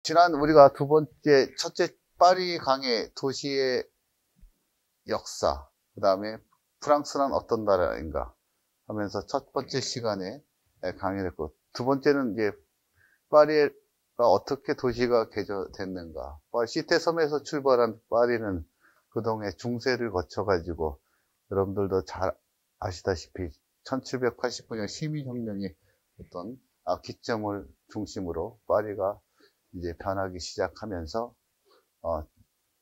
지난 우리가 첫째 파리 강의 도시의 역사, 그 다음에 프랑스는 어떤 나라인가 하면서 첫 번째 시간에 강의를 했고, 두 번째는 이제 파리가 어떻게 도시가 개조됐는가. 시테 섬에서 출발한 파리는 그동안 중세를 거쳐가지고, 여러분들도 잘 아시다시피 1789년 시민혁명이 어떤 기점을 중심으로 파리가 이제 변하기 시작하면서,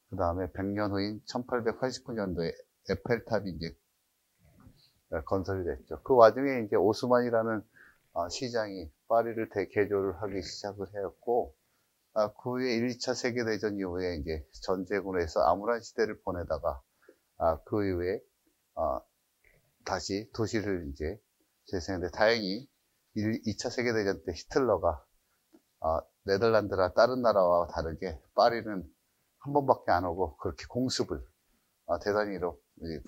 그 다음에 100년 후인 1889년도에 에펠탑이 이제 건설이 됐죠. 그 와중에 이제 오스만이라는 시장이 파리를 대개조를 하기 시작을 했고, 그 후에 1, 2차 세계대전 이후에 이제 전쟁으로 해서 암울한 시대를 보내다가, 그 이후에, 다시 도시를 이제 재생했는데, 다행히 2차 세계대전 때 히틀러가, 네덜란드나 다른 나라와 다르게 파리는 한 번밖에 안 오고 그렇게 공습을 대단히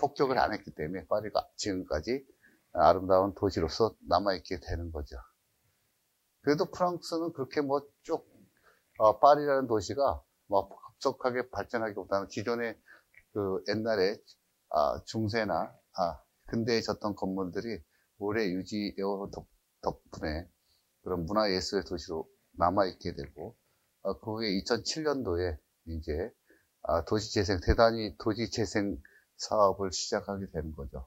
폭격을 안 했기 때문에 파리가 지금까지 아름다운 도시로서 남아있게 되는 거죠. 그래도 프랑스는 그렇게 파리라는 도시가 급속하게 발전하기보다는 기존의 그 옛날에 중세나 근대에 졌던 건물들이 오래 유지되어 덕분에 그런 문화예술의 도시로 남아있게 되고, 그 후에 2007년도에 이제 대단히 도시재생 사업을 시작하게 되는 거죠.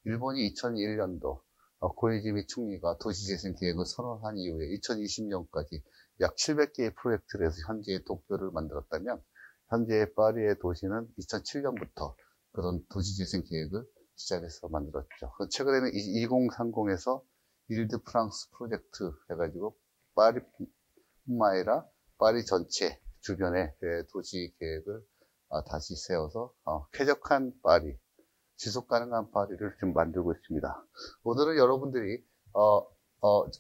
일본이 2001년도 고이즈미 총리가 도시재생 계획을 선언한 이후에 2020년까지 약 700개의 프로젝트를 해서 현재의 도쿄를 만들었다면, 현재의 파리의 도시는 2007년부터 그런 도시재생 계획을 시작해서 만들었죠. 최근에는 2030에서 일드 프랑스 프로젝트 해가지고 파리뿐만 아니라 파리 전체 주변의 도시 계획을 다시 세워서 쾌적한 파리, 지속 가능한 파리를 지금 만들고 있습니다. 오늘은 여러분들이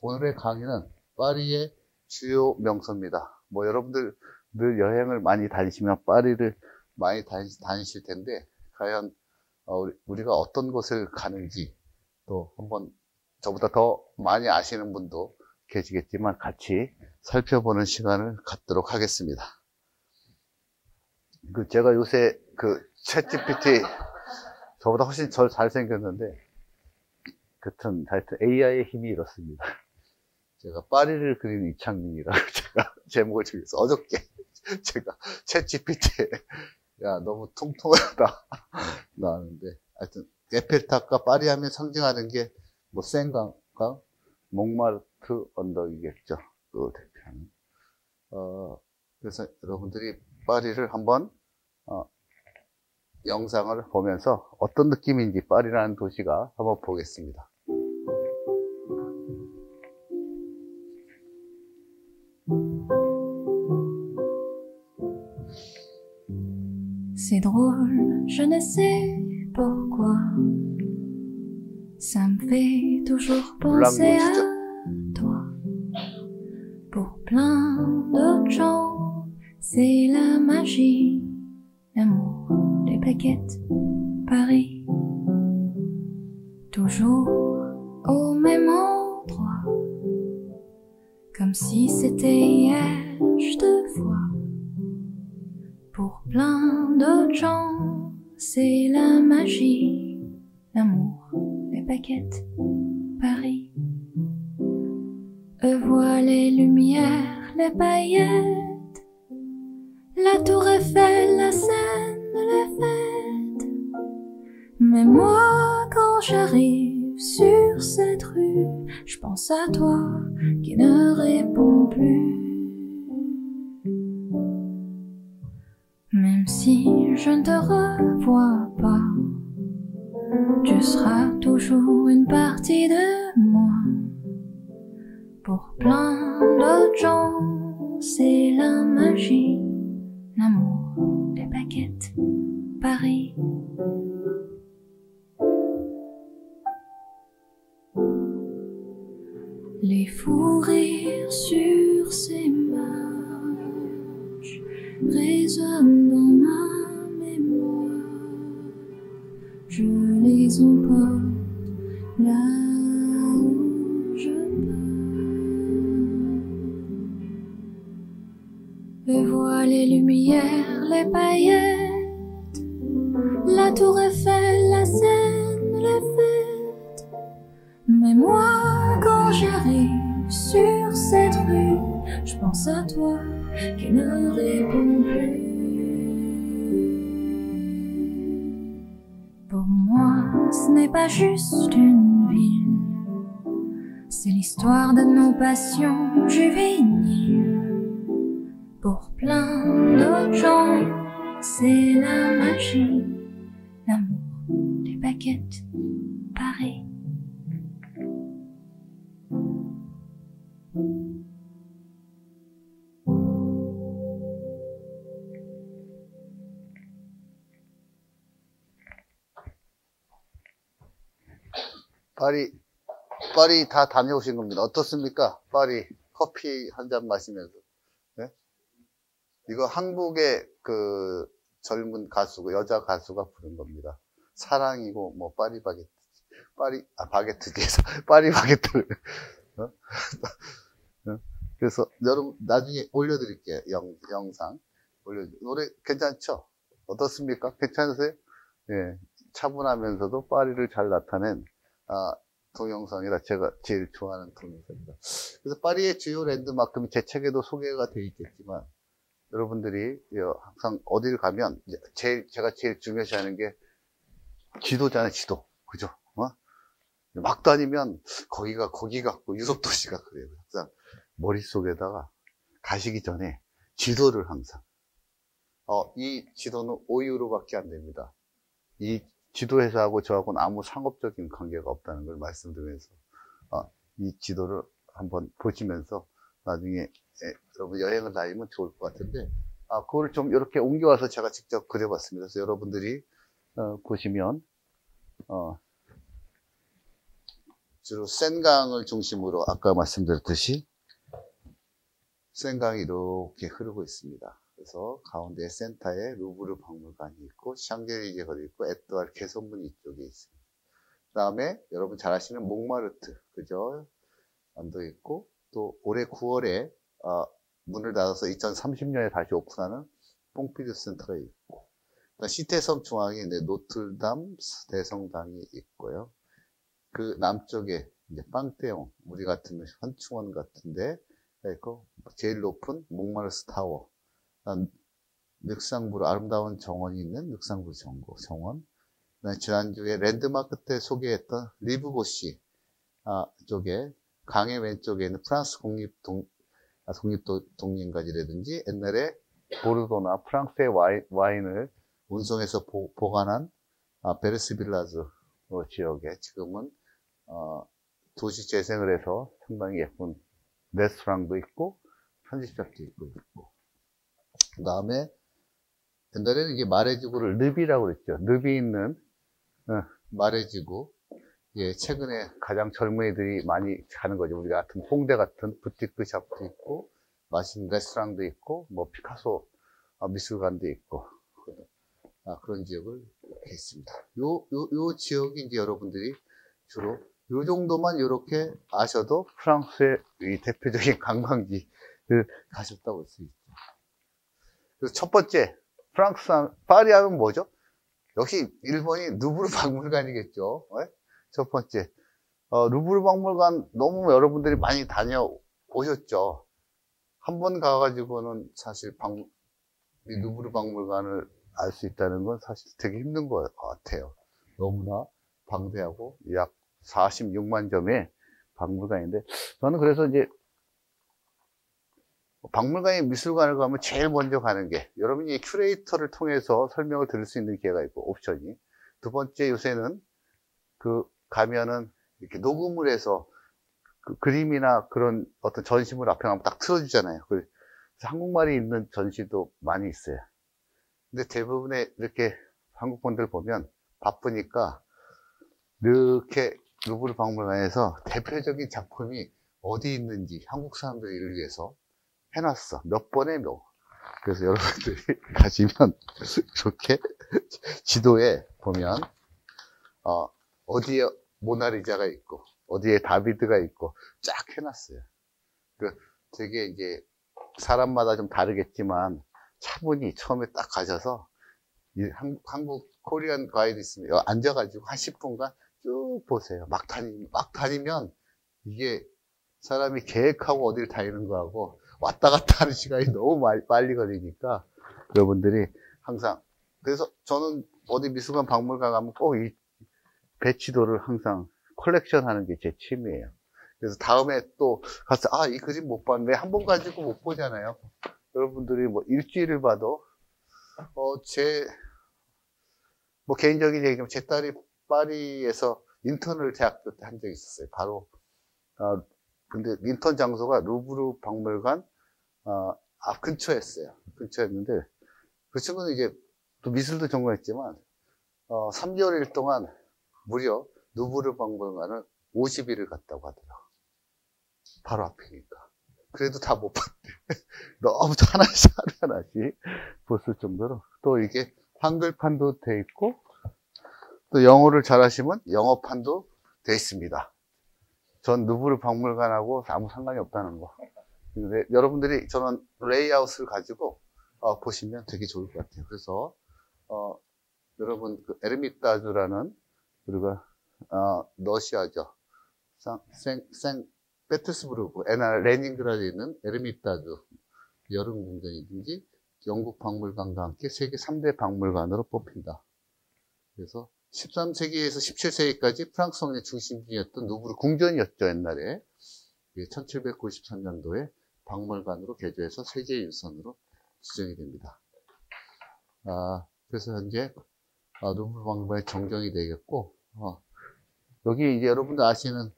오늘의 강의는 파리의 주요 명소입니다. 여러분들 늘 여행을 많이 다니시면 파리를 많이 다니실 텐데, 과연 우리가 어떤 곳을 가는지 또 한번 저보다 더 많이 아시는 분도 계시겠지만 같이 살펴보는 시간을 갖도록 하겠습니다. 제가 요새 챗GPT 저보다 훨씬 잘생겼는데, 하여튼 AI의 힘이 이렇습니다. 제가 파리를 그린 이창민이라고 제가 제목을 정해서 어저께 제가 챗GPT에 야 너무 통통하다 나왔는데, 하여튼 에펠탑과 파리 하면 상징하는 게 센강과 몽마르트 언덕이겠죠. 그 대표하는. 그래서 여러분들이 파리를 한번 영상을 보면서 어떤 느낌인지 파리라는 도시가 한번 보겠습니다. C'est drôle, je ne sais pourquoi. Ça me fait toujours penser à toi. Pour plein d'autres gens, c'est la magie, l'amour, les baguettes, Paris. Toujours au même endroit, comme si c'était hier, je te vois. Pour plein d'autres gens, c'est la magie, l'amour, les baguettes, Paris. Eux voient les lumières, les paillettes, la tour Eiffel, la Seine, les fêtes. Mais moi, quand j'arrive sur cette rue, je pense à toi qui ne répond plus. Même si je ne te revois pas, tu seras toujours une partie de moi. Pour plein d'autres gens, c'est la magie, l'amour, les baguettes, Paris. Les fous rires sur ces marches résonnent dans ma mémoire. Je les emporte là où je pars. et vois les lumières, les paillettes, la tour Eiffel, la Seine, les fêtes. Mais moi, quand j'arrive sur cette rue, je pense à toi qui ne répond plus. Pour moi, ce n'est pas juste une ville, c'est l'histoire de nos passions juvéniles. Pour plein d'autres gens, c'est la magie, l'amour des baguettes Paris. 파리 다 다녀오신 겁니다. 어떻습니까? 파리 커피 한 잔 마시면서. 네? 이거 한국의 그 젊은 가수고 여자 가수가 부른 겁니다. 사랑이고 뭐 파리 바게트, 바게트 뒤에서 파리 바게트를. 그래서 여러분 나중에 올려드릴게요. 영상 노래 괜찮죠? 어떻습니까? 괜찮으세요? 예, 차분하면서도 파리를 잘 나타낸 동영상이라 제가 제일 좋아하는 동영상입니다. 그래서 파리의 주요 랜드마크는 제 책에도 소개가 되어 있겠지만 여러분들이 항상 어디를 가면 제가 제일 중요시하는 게 지도잖아요. 지도, 그죠? 막 다니면 거기가 거기 같고 유럽 도시가 그래요. 항상 머릿속에다가 가시기 전에 지도를 항상 이 지도는 5유로밖에 안 됩니다. 이 지도회사하고 저하고는 아무 상업적인 관계가 없다는 걸 말씀드리면서 이 지도를 한번 보시면서 나중에 여러분 여행을 다니면 좋을 것 같은데 그거를 좀 이렇게 옮겨와서 제가 직접 그려봤습니다. 그래서 여러분들이 보시면 주로 센강을 중심으로 아까 말씀드렸듯이 센강이 이렇게 흐르고 있습니다. 그래서 가운데 센터에 루브르 박물관이 있고 샹젤리제 거리 있고 에뚜알 개선문이 이쪽에 있습니다. 그 다음에 여러분 잘 아시는 몽마르트, 그죠? 안도 있고 또 올해 9월에 문을 닫아서 2030년에 다시 오픈하는 퐁피두 센터가 있고 시태섬 중앙에 노틀담 대성당이 있고요. 그 남쪽에 이제 빵테옹, 우리 같은 현충원 같은데 있고 제일 높은 몽마르스 타워, 늑상부르 아름다운 정원이 있는 늑상부르 정원. 지난주에 랜드마크 때 소개했던 리브보시 쪽에 강의 왼쪽에 있는 프랑스 독립동인가지라든지 옛날에 보르도나 프랑스의 와인을 운송해서 보관한 베르스빌라즈 지역에 지금은 도시 재생을 해서 상당히 예쁜 레스토랑도 있고 편집샵도 있고 그 다음에 옛날에는 이게 마레지구를 르비라고 그랬죠. 르비 있는 마레지구. 예, 최근에 가장 젊은이들이 많이 가는 거죠. 우리 같은 홍대 같은 부티크 샵도 있고 맛있는 레스토랑도 있고 뭐 피카소 미술관도 있고 그런 지역을 이렇게 있습니다. 요 지역이 이제 여러분들이 주로 요 정도만 이렇게 아셔도 프랑스의 이 대표적인 관광지를 가셨다고 볼 수 있죠. 그래서 첫 번째, 파리 하면 뭐죠? 역시 일본이 루브르 박물관이겠죠. 네? 첫 번째, 루브르 박물관 너무 여러분들이 많이 다녀오셨죠. 한 번 가가지고는 사실 이 루브르 박물관을 알 수 있다는 건 사실 되게 힘든 것 같아요. 너무나 방대하고 약 46만 점의 박물관인데 저는 그래서 이제 박물관에 미술관을 가면 제일 먼저 가는 게 여러분이 큐레이터를 통해서 설명을 들을 수 있는 기회가 있고 옵션이 두 번째 요새는 가면은 이렇게 녹음을 해서 그림이나 그런 어떤 전시물 앞에 가면 딱 틀어주잖아요. 그래서 한국말이 있는 전시도 많이 있어요. 근데 대부분의 이렇게 한국분들 보면 바쁘니까 이렇게 루브르 박물관에서 대표적인 작품이 어디 있는지 한국 사람들을 위해서 해놨어. 몇 번에 몇. 그래서 여러분들이 가시면 이렇게 지도에 보면 어디에 모나리자가 있고 어디에 다비드가 있고 쫙 해놨어요. 되게 이제 사람마다 좀 다르겠지만 차분히 처음에 딱 가셔서 한국 코리안 가이드 있으면 앉아가지고 한 10분간 쭉 보세요. 막 다니면 이게 사람이 계획하고 어딜 다니는 거하고 왔다 갔다 하는 시간이 너무 빨리 걸리니까 여러분들이 항상, 그래서 저는 어디 미술관 박물관 가면 꼭 이 배치도를 항상 컬렉션 하는 게 제 취미예요. 그래서 다음에 또 가서 이 그림 못 봤는데 한 번 가지고 못 보잖아요. 여러분들이 뭐 일주일을 봐도 뭐 개인적인 얘기지만 제 딸이 파리에서 인턴을 대학교 때 한 적이 있었어요. 바로 근데 인턴 장소가 루브르 박물관 앞 근처였어요. 근처였는데 그 친구는 이제 또 미술도 전공했지만 3개월 동안 무려 루브르 박물관을 50일을 갔다고 하더라고. 바로 앞이니까. 그래도 다 못 봤대. 너무 하나씩 봤을 정도로. 또 이게 한글판도 돼 있고, 또 영어를 잘하시면 영어판도 돼 있습니다. 전 루브르 박물관하고 아무 상관이 없다는 거. 근데 여러분들이 저는 레이아웃을 가지고 보시면 되게 좋을 것 같아요. 그래서 여러분 그 에르미타주라는 우리가 러시아죠. 페테르스부르크, 레닌그라드에 있는 에르미타주 여름 궁전이든지 영국 박물관과 함께 세계 3대 박물관으로 뽑힌다. 그래서 13세기에서 17세기까지 프랑스 성의 중심지였던 루브르 궁전이었죠, 옛날에. 1793년도에 박물관으로 개조해서 세계유산으로 지정이 됩니다. 그래서 현재 루브르 박물관이 정정이 되겠고, 여기 이제 여러분들 아시는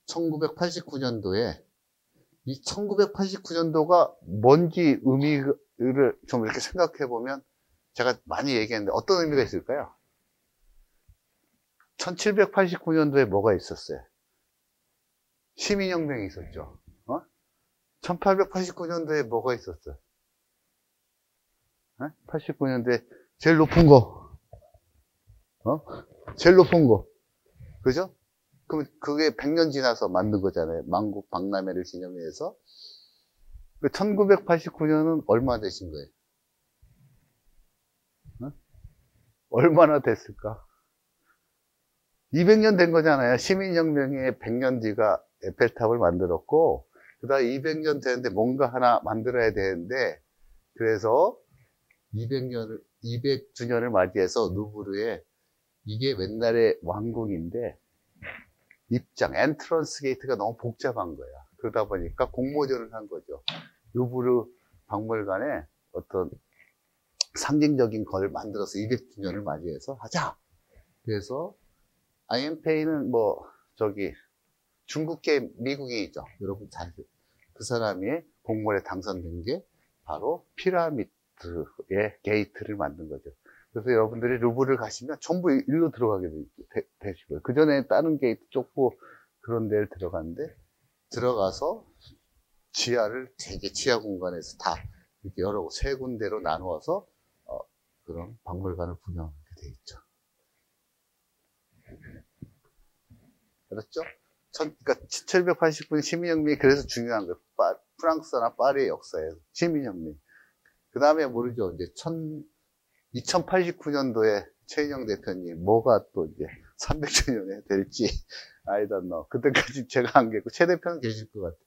1989년도에 이 1989년도가 뭔지 의미를 좀 이렇게 생각해 보면 제가 많이 얘기했는데 어떤 의미가 있을까요? 1789년도에 뭐가 있었어요? 시민혁명이 있었죠. 1889년도에 뭐가 있었어요? 89년도에 제일 높은 거. 제일 높은 거. 그죠? 그럼 그게 100년 지나서 만든 거잖아요. 만국 박람회를 기념해서. 1989년은 얼마 되신 거예요? 얼마나 됐을까? 200년 된 거잖아요. 시민혁명의 100년 뒤가 에펠탑을 만들었고, 그 다음 200년 되는데 뭔가 하나 만들어야 되는데, 그래서 200주년을 맞이해서 루브르에 이게 옛날에 왕궁인데, 엔트런스 게이트가 너무 복잡한 거야. 그러다 보니까 공모전을 한 거죠. 루브르 박물관에 어떤 상징적인 걸 만들어서 200주년을 맞이해서 하자. 그래서 아이엠페이는 중국계 미국인이죠. 여러분 그 사람이 공모에 당선된 게 바로 피라미드의 게이트를 만든 거죠. 그래서 여러분들이 루브르를 가시면 전부 일로 들어가게 되시고요. 그 전에 다른 게이트 좁고 그런 데를 들어갔는데, 들어가서 되게 지하 공간에서 다 이렇게 여러 세 군데로 나누어서 그런 박물관을 운영하게 돼 있죠. 그렇죠? 그러니까 1789년 시민혁명이 그래서 중요한 거예요. 프랑스나 파리의 역사에서 시민혁명. 그 다음에 모르죠. 이제 2089년도에 최인영 대표님 뭐가 또 이제 300주년에 될지 I don't know. 그때까지 제가 안 계고 최 대표는 계실 것 같아요.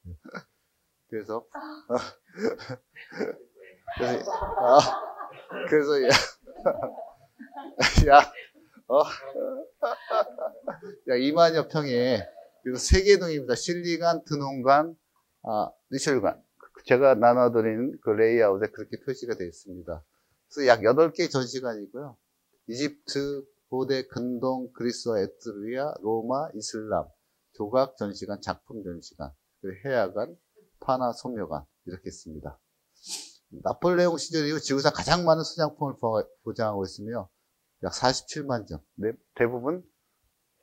그래서 이만여 평에 그리고 세 개 동입니다. 실리관, 드논관, 리셜관. 제가 나눠드린 그 레이아웃에 그렇게 표시가 되어 있습니다. 그래서 약 8개 전시관이고요. 이집트, 고대, 근동, 그리스와 에트루리아, 로마, 이슬람, 조각 전시관, 작품 전시관, 그리고 해야관, 파나 소묘관 이렇게 있습니다. 나폴레옹 시절 이후 지구상 가장 많은 소장품을 보장하고 있으며 약 47만 점. 대부분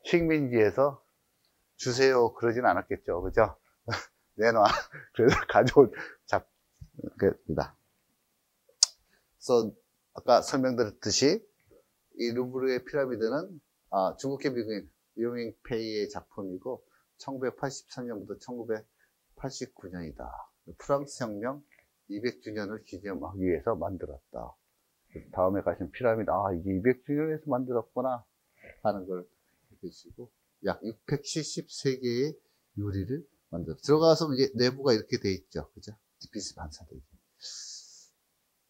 식민지에서 주세요 그러진 않았겠죠. 그죠? 내놔. 그래서 가져온 작품입니다. 그래서 아까 설명드렸듯이 이 루브르의 피라미드는 중국계 미국인 리오밍페이의 작품이고 1983년부터 1989년이다. 프랑스 혁명 200주년을 기념하기 위해서 만들었다. 다음에 가신 피라미드, 이게 200주년에서 만들었구나 하는 걸 보시고, 약 673개의 유리를 들어가서 이제 내부가 이렇게 돼 있죠. 그죠? 빛이 반사되게.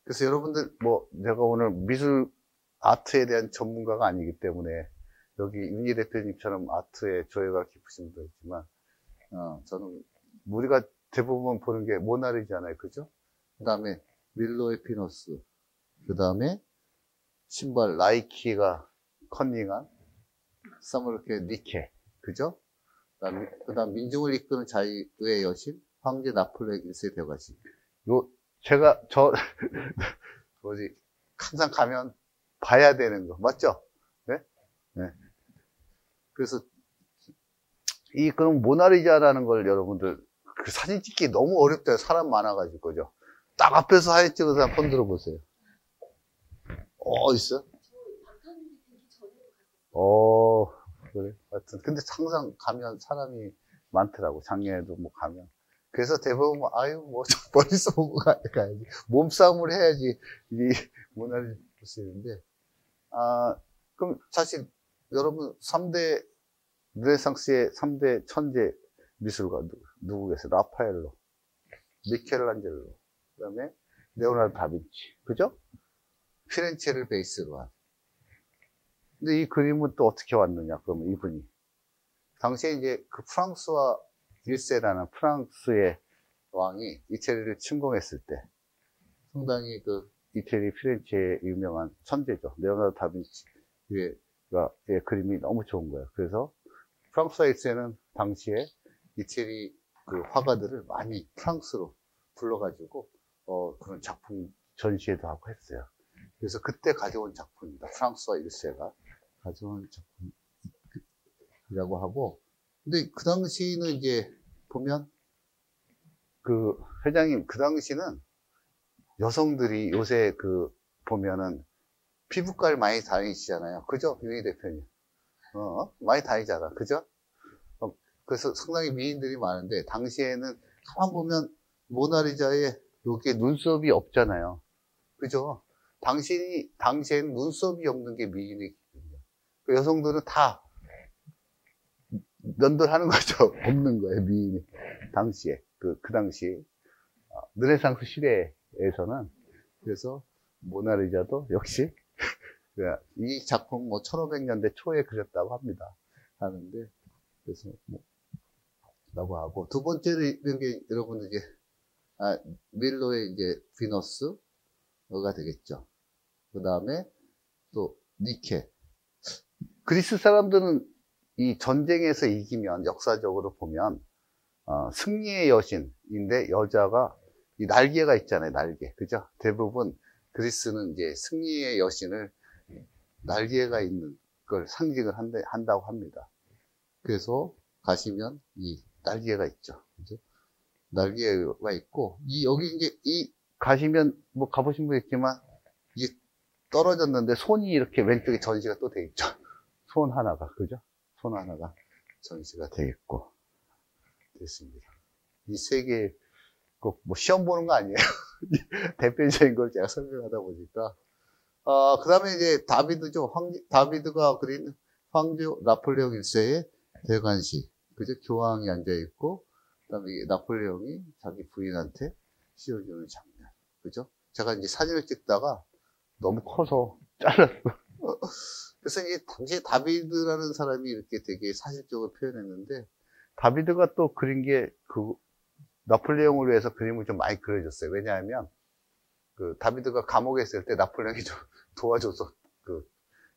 그래서 여러분들, 내가 오늘 미술 아트에 대한 전문가가 아니기 때문에, 여기 윤희 대표님처럼 아트에 조예가 깊으신 분도 있지만, 저는, 우리가 대부분 보는 게 모나리잖아요. 그죠? 그 다음에 밀로의 피너스, 그 다음에 신발 나이키가 컨닝한 사무르케 니케, 그죠? 그 다음 민중을 이끄는 자유의 여신, 황제 나폴레옹 1세 대관식. 항상 가면 봐야 되는 거, 맞죠? 네? 네. 그래서, 그럼 모나리자라는 걸 여러분들, 그 사진 찍기 너무 어렵대요. 사람 많아가지고, 그죠? 딱 앞에서 사진 찍은 사람 손 들어보세요. 있어? 그래. 하여튼, 근데 항상 가면 사람이 많더라고. 작년에도 가면. 그래서 대부분, 멀리서 보고 가야지. 몸싸움을 해야지, 이 문화를 볼 수 있는데, 그럼 사실, 여러분, 르네상스의 3대 천재 미술가 누구겠어요? 라파엘로, 미켈란젤로, 그 다음에 레오나르도 다빈치. 그죠? 피렌체를 베이스로 한. 근데 이 그림은 또 어떻게 왔느냐, 그러면 이분이. 당시에 이제 그 프랑스와 1세라는 프랑스의 왕이 이태리를 침공했을 때, 상당히 그 이태리 피렌체의 유명한 천재죠. 레오나르도 다빈치의 그림이 너무 좋은 거예요. 그래서 프랑스와 1세는 당시에 이태리 그 화가들을 많이 프랑스로 불러가지고, 그런 작품 전시회도 하고 했어요. 그래서 그때 가져온 작품입니다. 프랑스와 1세가 가져온 작품이라고 하고, 근데 그 당시는 이제 보면, 회장님, 그 당시는 여성들이 요새 보면은 피부과를 많이 다니시잖아요. 그죠? 윤희 대표님. 많이 다니잖아. 그죠? 그래서 상당히 미인들이 많은데, 당시에는 가만 보면 모나리자에 여기에 눈썹이 없잖아요. 그죠? 당시에는 눈썹이 없는 게 미인이거든요. 그 여성들은 다 면도하는 거죠. 없는 거예요, 미인이. 당시에. 그 당시. 르네상스 시대에서는. 그래서 모나리자도 역시, 이 작품 1500년대 초에 그렸다고 합니다. 하는데, 그래서 라고 하고, 두 번째로 이런 게 여러분들 이제, 밀로의 이제 비너스가 되겠죠. 그 다음에 또 니케. 그리스 사람들은 이 전쟁에서 이기면 역사적으로 보면 승리의 여신인데 여자가 이 날개가 있잖아요. 날개. 그죠? 대부분 그리스는 이제 승리의 여신을 날개가 있는 걸 상징을 한다고 합니다. 그래서 가시면 이 날개가 있죠. 그죠? 날개가 있고, 여기 이제 가시면 가보신 분 있지만 이게 떨어졌는데 손이 이렇게 왼쪽에 전시가 또 돼 있죠. 손 하나가, 그죠? 손 하나가 전시가 돼 있고, 됐습니다. 이 세 개, 꼭 시험 보는 거 아니에요. 대표적인 걸 제가 설명하다 보니까. 그 다음에 이제 다비드죠. 다비드가 그린 황제 나폴레옹 1세의 대관식. 그죠? 교황이 앉아있고, 그 다음에 나폴레옹이 자기 부인한테 씌워주는 장면. 그죠? 제가 이제 사진을 찍다가 너무 커서 잘랐어. 그래서 이제 당시에 다비드라는 사람이 이렇게 되게 사실적으로 표현했는데, 다비드가 또 그린 게 나폴레옹을 위해서 그림을 좀 많이 그려줬어요. 왜냐하면, 다비드가 감옥에 있을 때 나폴레옹이 좀 도와줘서,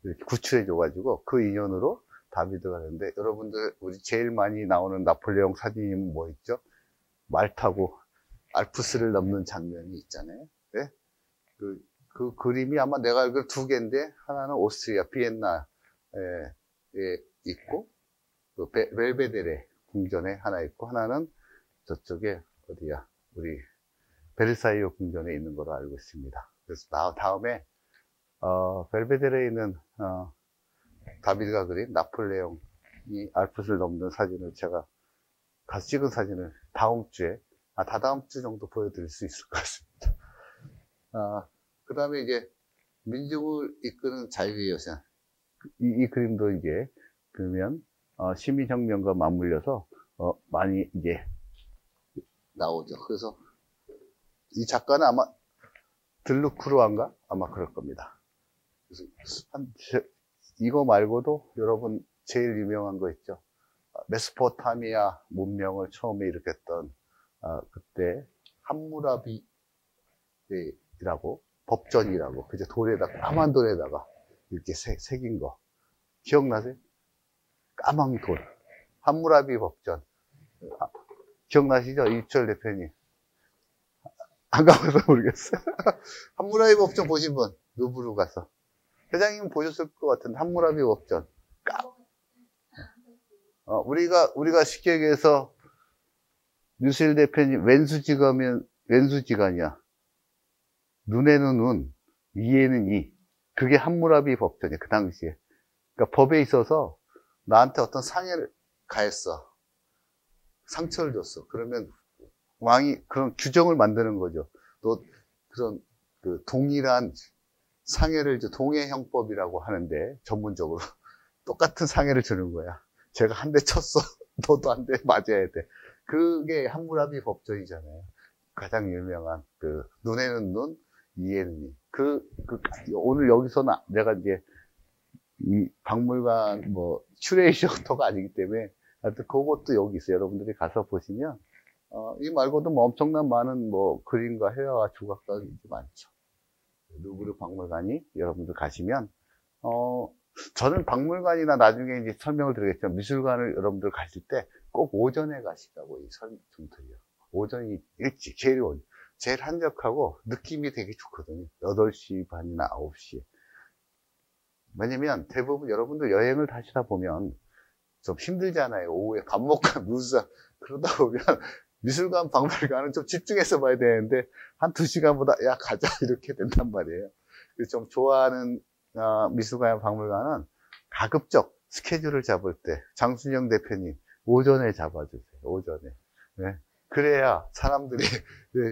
이렇게 구출해줘가지고, 그 인연으로 다비드가 됐는데, 여러분들, 우리 제일 많이 나오는 나폴레옹 사진이 뭐 있죠? 말 타고 알프스를 넘는 장면이 있잖아요. 네? 그 그림이 아마 내가 알기로 2개인데, 하나는 오스트리아, 비엔나에 있고, 벨베데레 궁전에 하나 있고, 하나는 저쪽에, 어디야, 우리, 베르사유 궁전에 있는 걸로 알고 있습니다. 그래서 다음에, 벨베데레에 있는, 다비드가 그린 나폴레옹이 알프스를 넘는 사진을 제가 가서 찍은 사진을 다음 주에 다다음 주 정도 보여드릴 수 있을 것 같습니다. 그 다음에 이제 민족을 이끄는 자유의 여신. 이 그림도 이제 그러면 시민혁명과 맞물려서 많이 이제 나오죠. 그래서 이 작가는 아마 들루크루아인가? 아마 그럴 겁니다. 그래서 이거 말고도 여러분 제일 유명한 거 있죠. 메소포타미아 문명을 처음에 일으켰던 그때 함무라비라고 법전이라고 그저 돌에다가 까만 돌에다가 이렇게 새긴 거 기억나세요? 까만 돌 함무라비 법전 기억나시죠? 이철 대표님 안 가봐서 모르겠어요. 함무라비 법전 보신 분 루브르 가서 회장님 보셨을 것 같은데 함무라비 법전 우리가 쉽게 얘기해서 뉴실 대표님 왼수지간이야. 눈에는 눈, 이에는 이. 그게 함무라비 법전이야, 그 당시에. 그러니까 법에 있어서 나한테 어떤 상해를 가했어. 상처를 줬어. 그러면 왕이 그런 규정을 만드는 거죠. 또 그런 그 동일한 상해를 동해형법이라고 하는데 전문적으로 똑같은 상해를 주는 거야. 제가 한 대 쳤어. 너도 한 대 맞아야 돼. 그게 함무라비 법전이잖아요. 가장 유명한 그 눈에는 눈, 이에는 이. 오늘 여기서는 내가 이제 이 박물관 큐레이터가 아니기 때문에 하여튼 그것도 여기 있어요. 여러분들이 가서 보시면 이 말고도 엄청난 많은 그림과 회화와 조각들이 많죠. 루브르 박물관이 여러분들 가시면 저는 박물관이나 나중에 이제 설명을 드리겠지만 미술관을 여러분들 가실 때 꼭 오전에 가시라고 이 설명 좀 드려요. 오전이 일찍 제일 한적하고 느낌이 되게 좋거든요. 8시 반이나 9시. 왜냐면 대부분 여러분들 여행을 하시다 보면 좀 힘들잖아요. 오후에 밥 먹고 무슨 그러다 보면 미술관 박물관은 좀 집중해서 봐야 되는데 한 2시간보다 야 가자 이렇게 된단 말이에요. 좀 좋아하는 미술관 박물관은 가급적 스케줄을 잡을 때 장순영 대표님 오전에 잡아주세요. 오전에. 네. 그래야 사람들이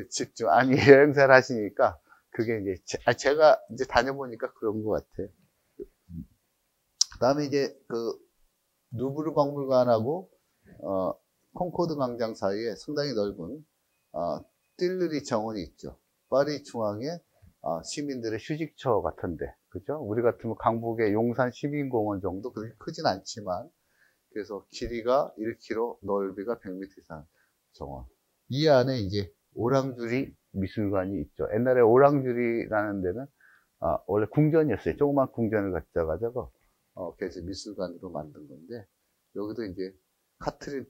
집중. 아니 여행사를 하시니까 그게 이제 제가 이제 다녀보니까 그런 것 같아요. 그다음에 이제 그 루브르 박물관하고 콩코드 광장 사이에 상당히 넓은 띨르리 정원이 있죠. 파리 중앙에 시민들의 휴식처 같은데, 그죠? 우리 같으면 강북의 용산 시민공원 정도 그렇게 크진 않지만, 그래서 길이가 1km, 넓이가 100m 이상 정원. 이 안에 이제 오랑주리 미술관이 있죠. 옛날에 오랑주리라는 데는 원래 궁전이었어요. 조그만 궁전을 갖다가지고 그래서 미술관으로 만든 건데, 여기도 이제 카트린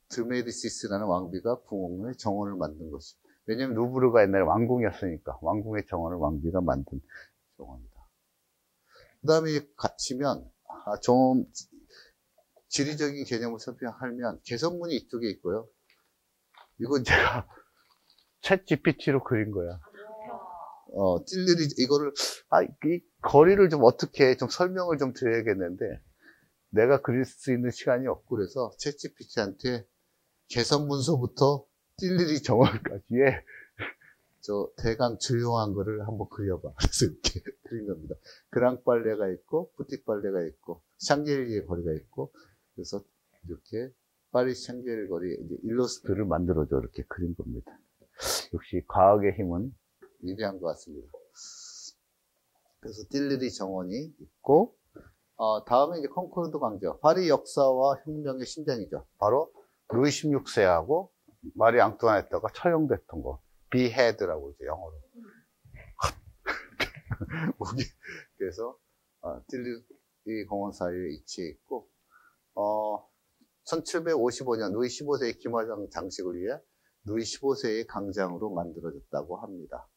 드메디시스라는 왕비가 궁원의 정원을 만든 것이죠. 왜냐면 루브르가 옛날에 왕궁이었으니까 왕궁의 정원을 왕비가 만든 정원이다. 그 다음에 가시면 좀 지리적인 개념을 설명하면 개선문이 이쪽에 있고요. 이건 제가 챗 GPT로 그린 거야. 찔리리 이거를 이 거리를 좀 어떻게 좀 설명을 좀 드려야겠는데 내가 그릴 수 있는 시간이 없고 그래서 챗 GPT한테 개선문서부터 찔리리 정원까지의 저 대강 조용한 거를 한번 그려봐. 그래서 이렇게 그린 겁니다. 그랑 빨레가 있고 부틱 빨레가 있고 샹젤리제 거리가 있고 그래서 이렇게 파리 샹젤리 거리 이제 일러스트를 만들어줘 이렇게 그린 겁니다. 역시 과학의 힘은 위대한 것 같습니다. 그래서 띨르리 정원이 있고 다음에 이제 콩코르드 광장 파리 역사와 혁명의 심장이죠. 바로 루이 16세하고 마리 앙투아네트가 처형됐던 거. behead라고 이제 영어로. 그래서 띨르리 공원 사이에 위치해 있고 1755년 루이 15세의 기마장 장식을 위해 루이 15세의 강장으로 만들어졌다고 합니다.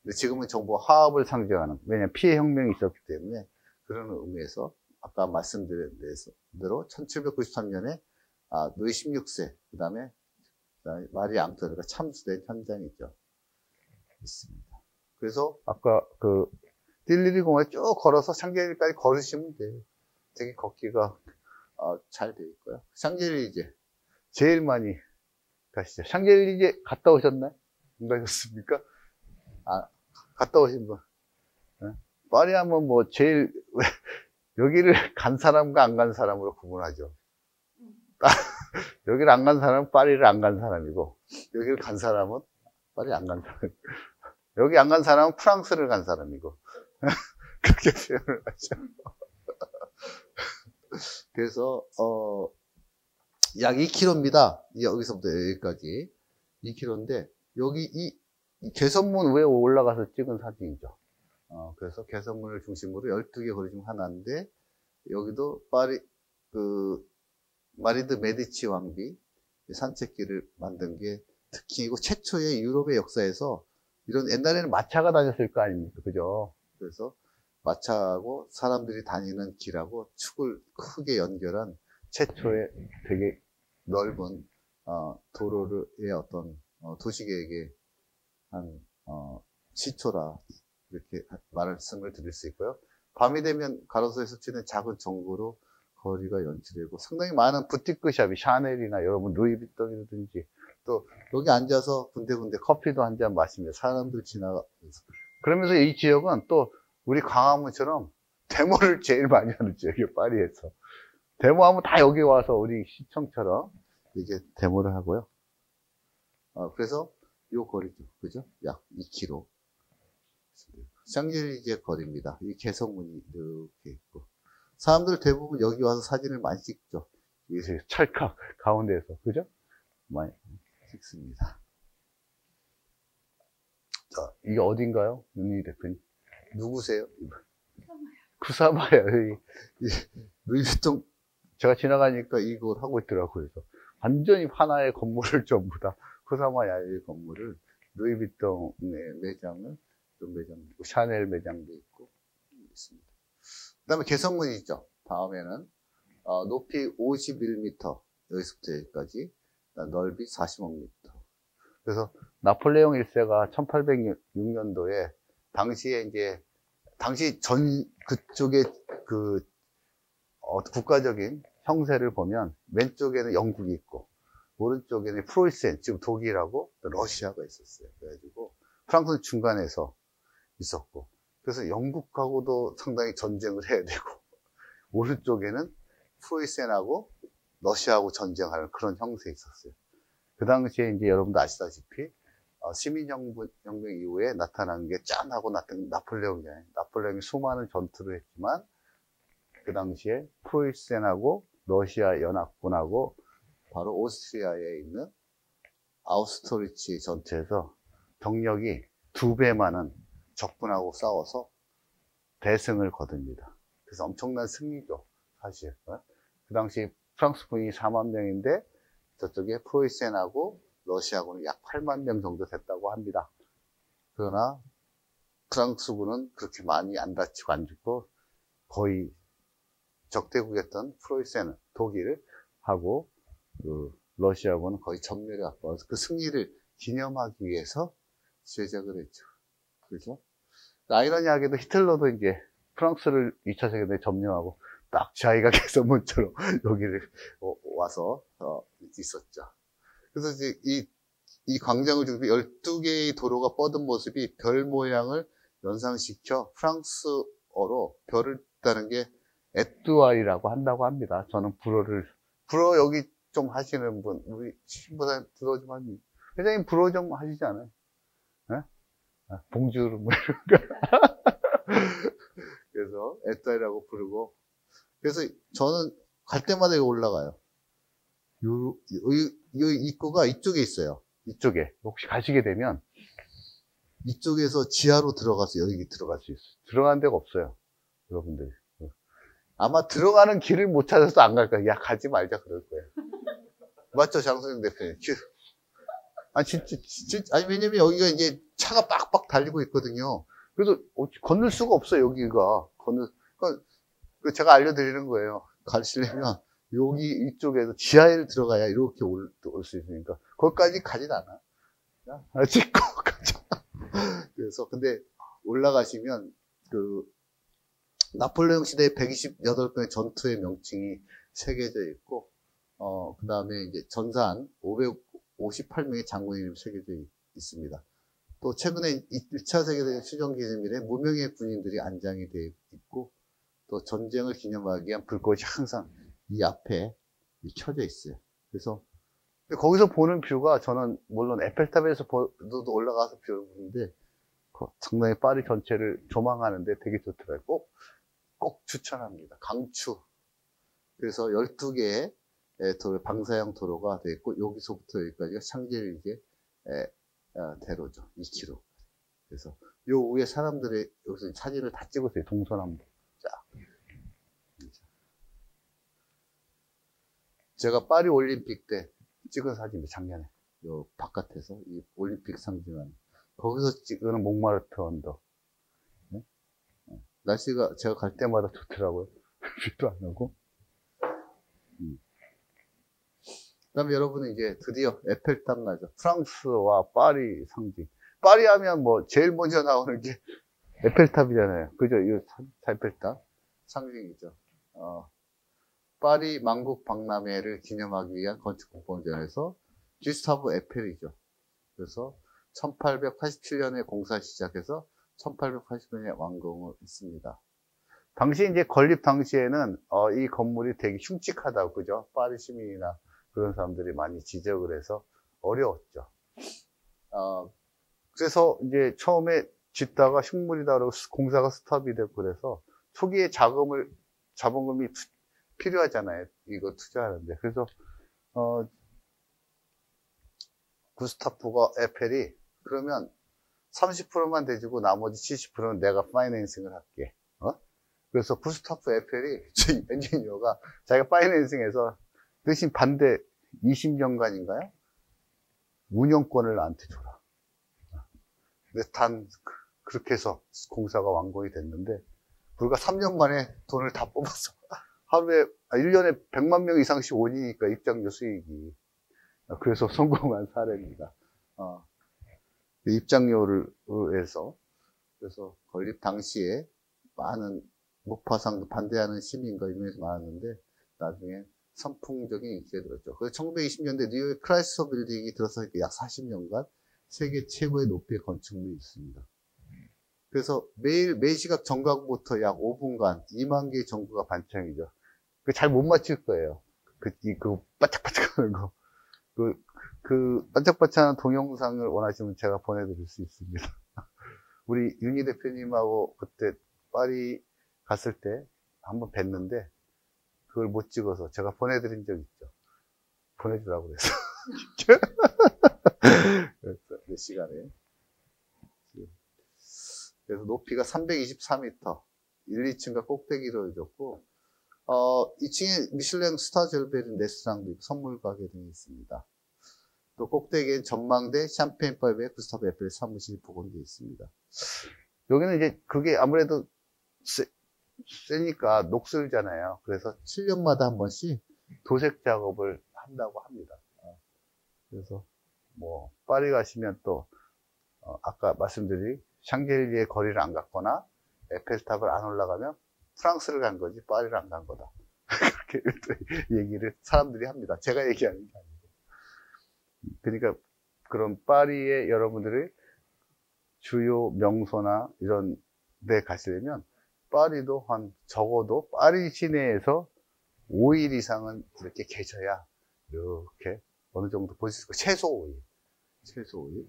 근데 지금은 정부 화합을 상징하는, 왜냐하면 피해 혁명이 있었기 때문에 그런 의미에서 아까 말씀드린 대로 1793년에 루이 16세, 그 다음에 마리 앙투아네트가 참수된 현장이죠. 있습니다. 그래서 아까 그 띨르리 공원에 쭉 걸어서 샹젤리제까지 걸으시면 돼요. 되게 걷기가 잘 돼 있고요. 샹젤리제 제일 많이 가시죠. 샹젤리제 갔다 오셨나요? 안 가셨습니까? 아, 갔다 오신 분. 파리 하면 뭐 제일 여기를 간 사람과 안 간 사람으로 구분하죠. 여기를 안 간 사람은 파리를 안 간 사람이고, 여기를 간 사람은 파리 안 간 사람. 여기 안 간 사람은 프랑스를 간 사람이고. 그렇게 표현을 하죠. 그래서 약 2km입니다. 여기서부터 여기까지 2km인데 여기 이 개선문 위에 올라가서 찍은 사진이죠. 그래서 개선문을 중심으로 12개 거리 중 하나인데 여기도 파리 마리드 메디치 왕비 산책길을 만든 게 특히이고 최초의 유럽의 역사에서 이런 옛날에는 마차가 다녔을 거 아닙니까? 그죠? 그래서 마차하고 사람들이 다니는 길하고 축을 크게 연결한 최초의 되게 넓은 도로의 어떤 도시계획의 한 시초라 이렇게 말씀을 드릴 수 있고요. 밤이 되면 가로수에서 치는 작은 전구로 거리가 연출되고 상당히 많은 부티크샵이 샤넬이나 여러분 루이비통이라든지 또 여기 앉아서 군데군데 커피도 한 잔 마시며 사람들 지나가면서 그러면서 이 지역은 또 우리 광화문처럼 데모를 제일 많이 하는 지역이에요. 파리에서 데모하면 다 여기 와서 우리 시청처럼 이게 데모를 하고요. 그래서 요 거리죠, 그죠? 약 2km. 샹젤리제 거리입니다. 이 개성문이 이렇게 있고 사람들 대부분 여기 와서 사진을 많이 찍죠. 여기서 찰칵 가운데에서 그죠? 많이 찍습니다. 자, 이게 어딘가요? 윤희 대표님. 누구세요? 쿠사마야. 루이비통 제가 지나가니까 이걸 하고 있더라고요. 그래서 완전히 하나의 건물을 전부 다 쿠사마야의 건물을 루이비통의 매장을 이런 매장도 있고 샤넬 매장도 있고 있습니다. 그 다음에 개성문이 있죠. 다음에는 높이 51m 여기서부터 여기까지 넓이 45m. 그래서 나폴레옹 1세가 1806년도에 당시에 이제 당시 그쪽에 국가적인 형세를 보면 왼쪽에는 영국이 있고 오른쪽에는 프로이센 지금 독일하고 러시아가 있었어요. 그래가지고 프랑스는 중간에서 있었고 그래서 영국하고도 상당히 전쟁을 해야 되고 오른쪽에는 프로이센하고 러시아하고 전쟁하는 그런 형세에 있었어요. 그 당시에 이제 여러분도 아시다시피 시민혁명 이후에 나타난 게 짠하고 나타난 나폴레옹이잖아요. 나폴레옹이 수많은 전투를 했지만 그 당시에 프로이센하고 러시아 연합군하고 바로 오스트리아에 있는 아우스토리치 전투에서 병력이 2배 많은 적군하고 싸워서 대승을 거둡니다. 그래서 엄청난 승리죠, 사실. 그 당시 프랑스군이 4만 명인데 저쪽에 프로이센하고 러시아군은 약 8만 명 정도 됐다고 합니다. 그러나 프랑스군은 그렇게 많이 안 다치고 안 죽고 거의 적대국이었던 프로이센, 독일 하고 러시아군은 거의 전멸에 가까워서 그 승리를 기념하기 위해서 제작을 했죠. 그렇죠? 아이러니하게도 히틀러도 이제 프랑스를 2차 세계대전에 점령하고 딱 자기가 개선문처럼 여기를 와서 있었죠. 그래서 이제 이 광장을 중심으로 12개의 도로가 뻗은 모습이 별 모양을 연상시켜 프랑스어로 별을 따는 게 에뚜알이라고 한다고 합니다. 저는 불어 여기 좀 하시는 분, 우리 신부사님 불어 좀 하니, 회장님 불어 좀 하시지 않아요? 네? 봉주르 뭐 이런 거. 그래서 에뚜알이라고 부르고, 그래서 저는 갈 때마다 여기 올라가요. 이 입구가 이쪽에 있어요. 이쪽에. 혹시 가시게 되면, 이쪽에서 지하로 들어가서 여기 들어갈 수 있어요. 들어가는 데가 없어요. 여러분들. 아마 들어가는 길을 못 찾아서 안 갈 거예요. 야, 가지 말자 그럴 거예요. 맞죠, 장소영 대표님? 아니, 진짜, 아니, 왜냐면 여기가 이제 차가 빡빡 달리고 있거든요. 그래서 건널 수가 없어요, 여기가. 그러니까 제가 알려드리는 거예요. 가시려면 여기 이쪽에서 지하에 들어가야 이렇게 올 수 있으니까. 거기까지 가진 않아. 찍고 가자. 그래서, 근데 올라가시면 나폴레옹 시대의 128건의 전투의 명칭이 새겨져 있고, 그 다음에 이제 전산 58명의 장군 이름이 새겨져 있습니다. 또 최근에 1차 세계대전 휴전 기념일에 무명의 군인들이 안장이 되어 있고 또 전쟁을 기념하기 위한 불꽃이 항상 이 앞에 켜져 있어요. 그래서 거기서 보는 뷰가 저는 물론 에펠탑에서 올라가서 뷰를 보는데 상당히 파리 전체를 조망하는데 되게 좋더라고요. 꼭 추천합니다. 강추. 그래서 12개의 방사형 도로가 되어 있고 여기서부터 여기까지가 샹젤리제 대로죠. 2km. 그래서 요 위에 사람들의 여기서 사진을 다 찍었어요. 동서남북. 자. 제가 파리 올림픽 때 찍은 사진이 작년에 요 바깥에서 이 올림픽 상징하는 거기서 찍은 몽마르트 언덕. 네? 날씨가 제가 갈 때마다 좋더라고요. 비도 안 오고. 그다음에 여러분은 이제 드디어 에펠탑 나죠. 프랑스와 파리 상징. 파리 하면 뭐 제일 먼저 나오는 게 에펠탑이잖아요. 그죠? 이 에펠탑 상징이죠. 파리 만국 박람회를 기념하기 위한 건축 공모전에서 기스타브 에펠이죠. 그래서 1887년에 공사 시작해서 1880년에 완공을 했습니다. 당시 이제 건립 당시에는 이 건물이 되게 흉측하다고, 그죠? 파리 시민이나 그런 사람들이 많이 지적을 해서 어려웠죠. 그래서 이제 처음에 짓다가 흉물이다 그러고 공사가 스톱이 되고 그래서 초기에 자본금이 필요하잖아요. 이거 투자하는데. 그래서, 구스타프가 에펠이 그러면 30%만 대주고 나머지 70%는 내가 파이낸싱을 할게. 그래서 구스타프 에펠이 제 엔지니어가 자기가 파이낸싱해서 대신 반대 20년간인가요? 운영권을 나한테 줘라. 근데 그렇게 해서 공사가 완공이 됐는데 불과 3년 만에 돈을 다 뽑았어. 1년에 100만 명 이상씩 오니까 입장료 수익이. 그래서 성공한 사례입니다. 입장료를 해서. 그래서 건립 당시에 많은 목파상도 반대하는 시민과 유명해서 많았는데, 나중에 선풍적인 인기가 들었죠. 그래서 1920년대 뉴욕 크라이슬러 빌딩이 들어서 약 40년간 세계 최고의 높이의 건축물이 있습니다. 그래서 매 시각 정각부터 약 5분간 2만 개의 전구가 반창이죠. 잘 못 맞출 거예요. 그 반짝반짝하는 거. 그 반짝반짝하는 동영상을 원하시면 제가 보내드릴 수 있습니다. 우리 윤희 대표님하고 그때 파리 갔을 때 한번 뵀는데, 그걸 못 찍어서 제가 보내드린 적 있죠. 보내주라고 그래서. 그래서 몇 시간에. 그래서 높이가 324m, 1, 2층과 꼭대기로 이루어졌고, 2층에 미슐랭 스타 젤베린 레스토랑도 있고 선물 가게 등이 있습니다. 또 꼭대기엔 전망대, 샴페인바에 구스타프 에펠 사무실이 복원되어 있습니다. 여기는 이제 그게 아무래도 세니까 녹슬잖아요. 그래서 7년마다 한 번씩 도색 작업을 한다고 합니다. 그래서 뭐 파리 가시면 또 아까 말씀드린 샹젤리제 거리를 안 갔거나 에펠탑을 안 올라가면 프랑스를 간 거지 파리를 안 간 거다. 그렇게 얘기를 사람들이 합니다. 제가 얘기하는 게 아니고. 그러니까 그런 파리에 여러분들이 주요 명소나 이런 데 가시려면 파리도 적어도 파리 시내에서 5일 이상은 이렇게 계셔야 이렇게 어느 정도 보실 수 있고, 최소 5일. 최소 5일.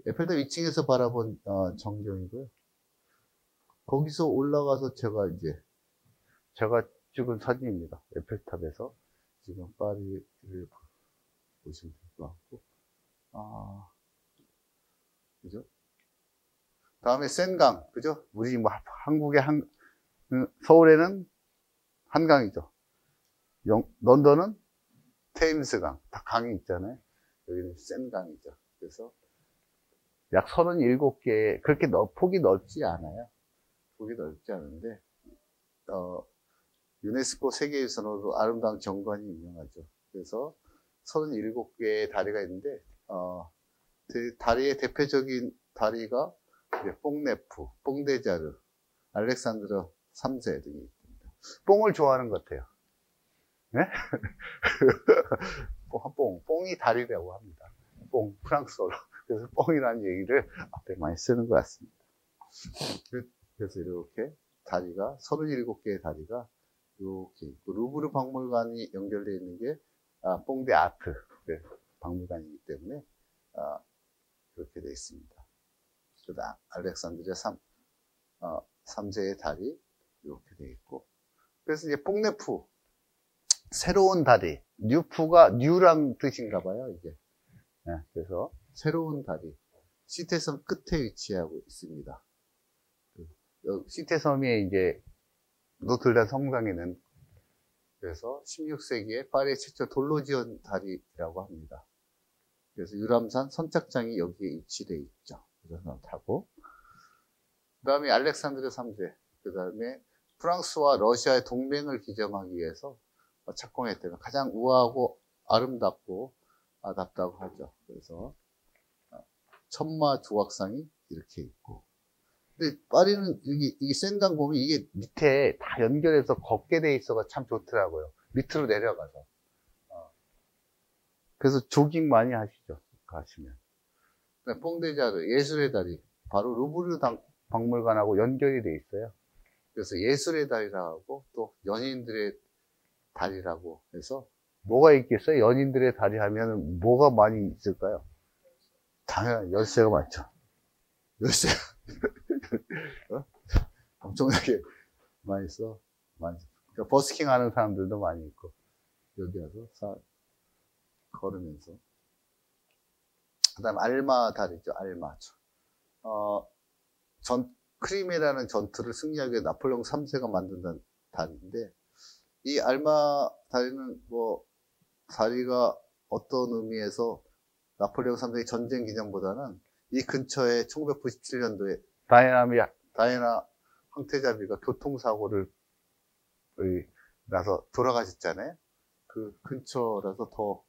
에펠탑 2층에서 바라본 전경이고요. 거기서 올라가서 제가 찍은 사진입니다. 에펠탑에서 지금 파리를 보시면 될 것 같고, 그죠? 다음에 센강, 그죠? 우리 뭐 한국의 서울에는 한강이죠. 런던은 테임스강, 다 강이 있잖아요. 여기는 센강이죠. 그래서 약 37개, 그렇게 폭이 넓지 않아요. 폭이 넓지 않은데, 유네스코 세계유산으로 아름다운 정관이 유명하죠. 그래서 37개의 다리가 있는데, 다리의 대표적인 다리가 뽕네프, 뽕데자르, 알렉산드로 3세 등이 있습니다. 뽕을 좋아하는 것 같아요. 네? 뽕이 다리라고 합니다. 프랑스어로. 그래서 뽕이라는 얘기를 앞에 많이 쓰는 것 같습니다. 그래서 이렇게 다리가, 37개의 다리가 이렇게 있고, 루브르 박물관이 연결되어 있는 게, 뽕 데 아트 박물관이기 때문에, 그렇게 되어 있습니다. 그다음, 알렉산드리아 3세의 다리, 이렇게 되어 있고. 그래서 이제 뽕네프, 새로운 다리, 뉴프가 뉴란 뜻인가 봐요, 이게. 네, 그래서 새로운 다리, 시테섬 끝에 위치하고 있습니다. 시테섬이 이제 노틀담 성당에는 그래서 16세기에 파리의 최초 돌로 지은 다리라고 합니다. 그래서 유람선 선착장이 여기에 위치되어 있죠. 그래서 타고 그 다음에 알렉산드르 3세, 그 다음에 프랑스와 러시아의 동맹을 기점하기 위해서 착공했다면 가장 우아하고 아름답고 아답다고 하죠. 그래서 천마 조각상이 이렇게 있고, 근데 파리는 이게 센강 보면 이게 밑에 다 연결해서 걷게 돼 있어가 참 좋더라고요. 밑으로 내려가서. 그래서 조깅 많이 하시죠, 가시면. 뽕데자르, 예술의 다리, 바로 루브르 박물관하고 연결이 돼 있어요. 그래서 예술의 다리라고 하고 또 연인들의 다리라고 해서, 뭐가 있겠어요? 연인들의 다리 하면 뭐가 많이 있을까요? 당연히 열쇠가 많죠. 열쇠. 엄청나게 많이 있어. 그러니까 버스킹 하는 사람들도 많이 있고, 여기 와서 걸으면서. 그 다음, 알마 다리죠, 알마죠. 크림이라는 전투를 승리하기 위해 나폴레옹 3세가 만든다는 다리인데, 이 알마 다리는 다리가 어떤 의미에서 나폴레옹 3세의 전쟁 기념보다는 이 근처에 1997년도에 다이애나 황태자비가 교통사고를 나서 돌아가셨잖아요. 그 근처라서 더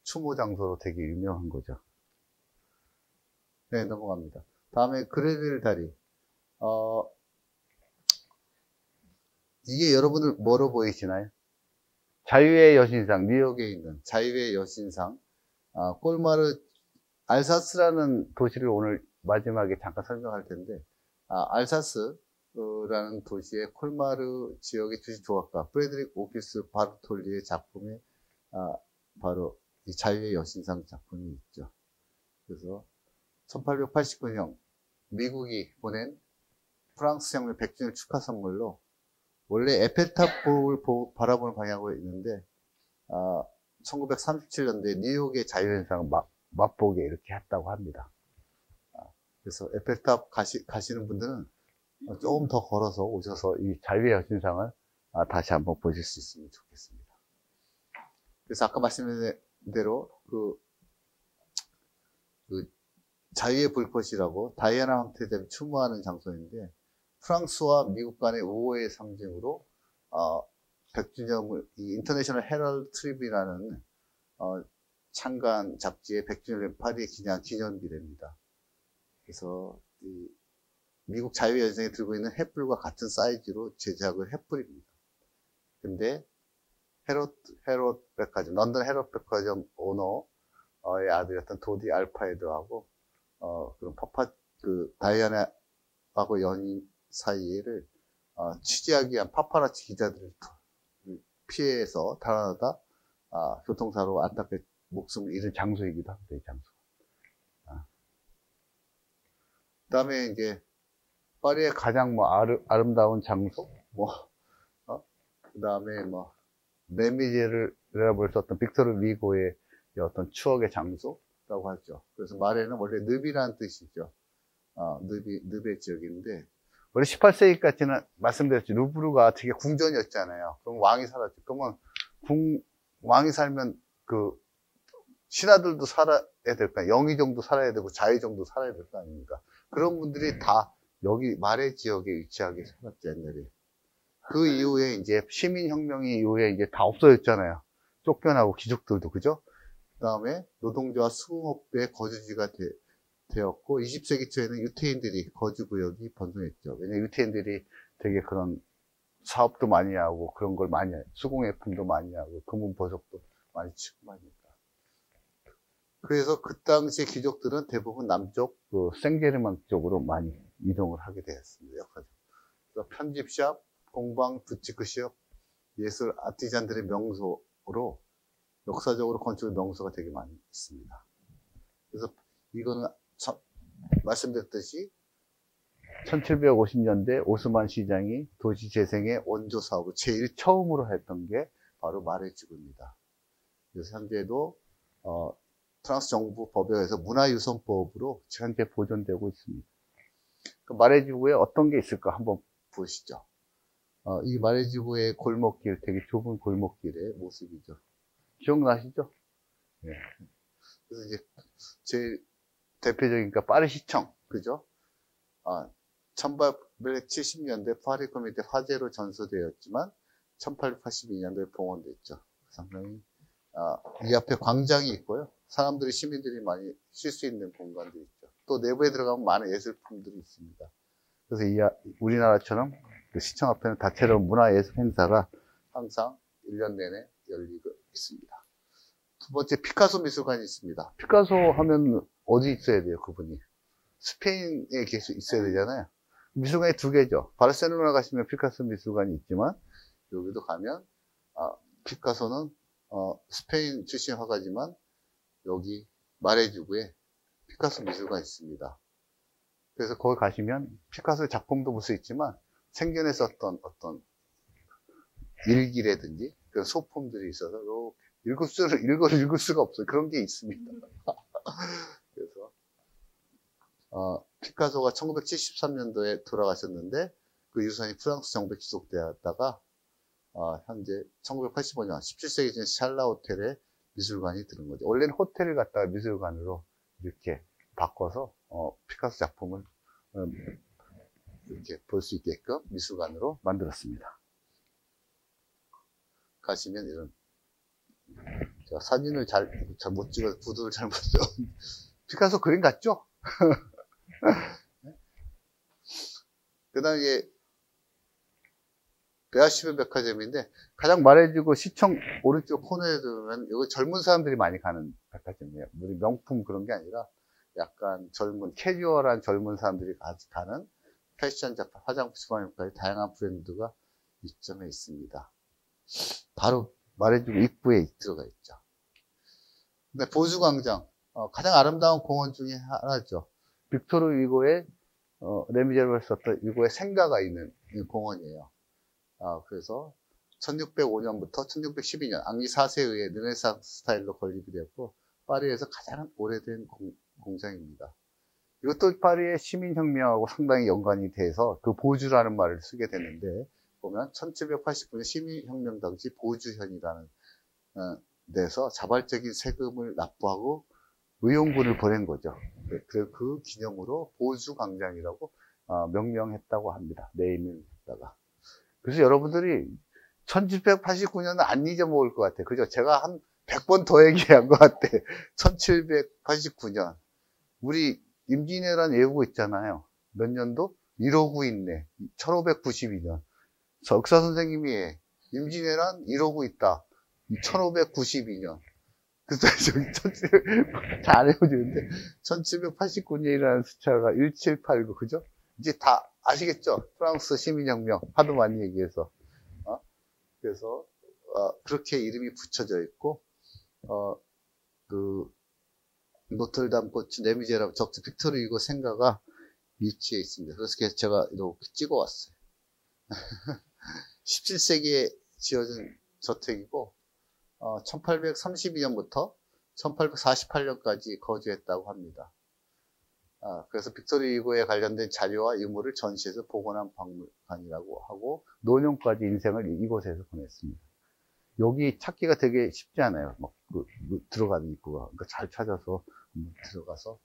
추모 장소로 되게 유명한 거죠. 네, 넘어갑니다. 다음에 그레빌 다리. 이게 여러분들 뭐로 보이시나요? 자유의 여신상, 뉴욕에 있는 자유의 여신상, 꼴마르, 알사스라는 도시를 오늘 마지막에 잠깐 설명할 텐데, 알사스라는 도시의 콜마르 지역의 주식조각가 프레드릭 오피스 바르톨리의 작품에 바로 이 자유의 여신상 작품이 있죠. 그래서 1889년 미국이 보낸 프랑스 혁명 100주년 축하 선물로, 원래 에펠탑을 바라보는 방향으로 있는데 1937년도에 뉴욕의 자유여신상을 맛보게 이렇게 했다고 합니다. 그래서 에펠탑 가시는 분들은 조금 더 걸어서 오셔서 이 자유의 여신상을 다시 한번 보실 수 있으면 좋겠습니다. 그래서 아까 말씀드린 대로 그 자유의 불꽃이라고 다이애나 황태자를 추모하는 장소인데, 프랑스와 미국 간의 우호의 상징으로 100주년을 이 인터내셔널 헤럴드 트립이라는 창간 잡지의 100주년 파리 기념비랍니다. 그래서 이 미국 자유의 여신상이 들고 있는 횃불과 같은 사이즈로 제작을 횃불입니다. 근데 헤롯 백화점, 런던 헤롯 백화점 오너의 아들이었던 도디 알파에드하고 그런 다이애나하고 연인 사이를 취재하기 위한 파파라치 기자들을 피해서 달아나다 교통사고로 안타깝게 목숨을 잃은 장소이기도 합니다, 이 장소. 그 다음에 이제 파리의 가장 아름다운 장소, 그 다음에 레미제를 볼 수 없던 빅토르 위고의 어떤 추억의 장소라고 하죠. 그래서 말에는 원래 늪이라는 뜻이죠. 늪의 지역인데, 원래 18세기까지는 말씀드렸죠. 루브르가 되게 궁전이었잖아요. 그럼 왕이 살았죠. 그러면 왕이 살면 신하들도 살아야 될 거 아니에요. 영의정도 살아야 되고 자의정도 살아야 될 거 아닙니까? 그런 분들이 다 여기 말의 지역에 위치하게 살았죠, 옛날에. 그 이후에 이제 시민혁명이 이후에 이제 다 없어졌잖아요. 쫓겨나고 귀족들도, 그죠? 그 다음에 노동자와 수공업부의 거주지가 되었고, 20세기 초에는 유태인들이 거주구역이 번성했죠. 왜냐면 유태인들이 되게 그런 사업도 많이 하고 그런 걸 많이 해요. 수공예품도 많이 하고 금은보석도 많이 취급하니까. 그래서 그 당시에 귀족들은 대부분 남쪽 그 생제르맹 쪽으로 많이 이동을 하게 되었습니다. 역사적으로. 그래서 편집샵, 공방, 부티크숍, 예술 아티잔들의 명소로 역사적으로 건축의 명소가 되게 많이 있습니다. 그래서 이거는 말씀드렸듯이 1750년대 오스만 시장이 도시 재생의 원조 사업을 제일 처음으로 했던 게 바로 마레지구입니다. 그래서 현재도 프랑스 정부 법에서 문화유산법으로 현재 보존되고 있습니다. 그 마레지구에 어떤 게 있을까 한번 보시죠. 이 마레지구의 골목길, 되게 좁은 골목길의 모습이죠. 기억나시죠? 네. 그래서 이제 제일 대표적인 게 파리시청, 그죠? 1870년대 파리 코미테 화재로 전소되었지만 1882년도에 봉헌됐죠. 상당히 이 앞에 광장이 있고요. 사람들이, 시민들이 많이 쉴 수 있는 공간들이 있죠. 또 내부에 들어가면 많은 예술품들이 있습니다. 그래서 우리나라처럼 그 시청 앞에는 다채로운 문화예술 행사가 항상 1년 내내 열리고 있습니다. 두 번째, 피카소 미술관이 있습니다. 피카소 하면 어디 있어야 돼요, 그분이? 스페인에 계속 있어야 되잖아요. 미술관이 두 개죠. 바르셀로나 가시면 피카소 미술관이 있지만, 여기도 가면, 피카소는, 스페인 출신 화가지만, 여기 마레지구에 피카소 미술관이 있습니다. 그래서 거기 가시면 피카소의 작품도 볼 수 있지만, 생전에 썼던 어떤 일기라든지, 그런 소품들이 있어서, 읽을 수가 없어요. 그런 게 있습니다. 그래서, 피카소가 1973년도에 돌아가셨는데, 그 유산이 프랑스 정부에 기속되었다가, 현재 1985년 17세기 전 샬라 호텔에 미술관이 들은 거죠. 원래는 호텔을 갖다가 미술관으로 이렇게 바꿔서, 피카소 작품을, 이렇게 볼 수 있게끔 미술관으로 만들었습니다. 가시면 이런, 제가 사진을 잘 못 찍어서 구도를 잘 못 찍어. 피카소 그림 같죠? 그 다음에 베아시베 백화점인데, 가장 마레지구 시청 오른쪽 코너에 두면, 여기 젊은 사람들이 많이 가는 백화점이에요. 우리 명품 그런 게 아니라, 약간 캐주얼한 젊은 사람들이 가는 패션 잡화, 화장품, 주방용까지 다양한 브랜드가 이점에 있습니다. 바로 마레지구 입구에 들어가 있죠. 근데 보주광장, 가장 아름다운 공원 중에 하나죠. 빅토르 위고의 레미제라블을 썼던 위고의 생가가 있는 공원이에요. 그래서 1605년부터 1612년 앙리 4세에 의해 르네상스 스타일로 건립이 되었고, 파리에서 가장 오래된 공장입니다. 이것도 파리의 시민혁명하고 상당히 연관이 돼서 그 보주라는 말을 쓰게 되는데, 보면 1789년 시민혁명 당시 보주현이라는 데서 자발적인 세금을 납부하고 의용군을 보낸 거죠. 그래서 그 기념으로 보주광장이라고 명명했다고 합니다. 네이밍 했다가. 그래서 여러분들이 1789년은 안 잊어먹을 것 같아요. 그죠? 제가 한 100번 더 얘기한 것 같아. 1789년. 우리 임진왜란 예우고 있잖아요. 몇 년도? 159 있네. 1592년. 역사 선생님이 임진왜란 159 있다. 1592년. 그래서 잘 안 외워지는데 1789년이라는 숫자가 1789, 그죠? 이제 다 아시겠죠? 프랑스 시민혁명 하도 많이 얘기해서. 그래서 그렇게 이름이 붙여져 있고, 그 노틀담 고추, 레미제라블, 적지 빅토르 위고 생가가 위치해 있습니다. 그래서 제가 이렇게 찍어왔어요. 17세기에 지어진 저택이고, 1832년부터 1848년까지 거주했다고 합니다. 그래서 빅토르 위고에 관련된 자료와 유물을 전시해서 복원한 박물관이라고 하고, 노년까지 인생을 이곳에서 보냈습니다. 여기 찾기가 되게 쉽지 않아요. 막 들어가는 입구가. 그러니까 잘 찾아서 들어가서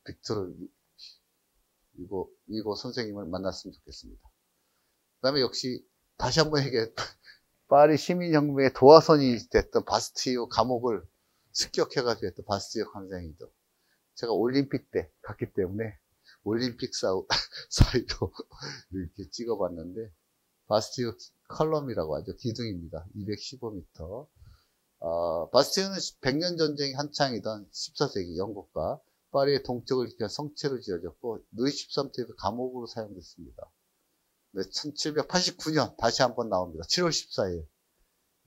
빅토르 위고 선생님을 만났으면 좋겠습니다. 그 다음에 역시 다시 한번 얘기해, 파리 시민혁명의 도화선이 됐던 바스티유 감옥을 습격해가지고 했던 바스티유 광장이죠. 제가 올림픽 때 갔기 때문에 올림픽 사이로 이렇게 찍어봤는데, 바스티유 컬럼이라고 하죠. 기둥입니다. 215m. 바스티유는 100년 전쟁이 한창이던 14세기 영국과 파리의 동쪽을 지켜 성체로 지어졌고 루이 13세의 감옥으로 사용됐습니다. 1789년 다시 한번 나옵니다. 7월 14일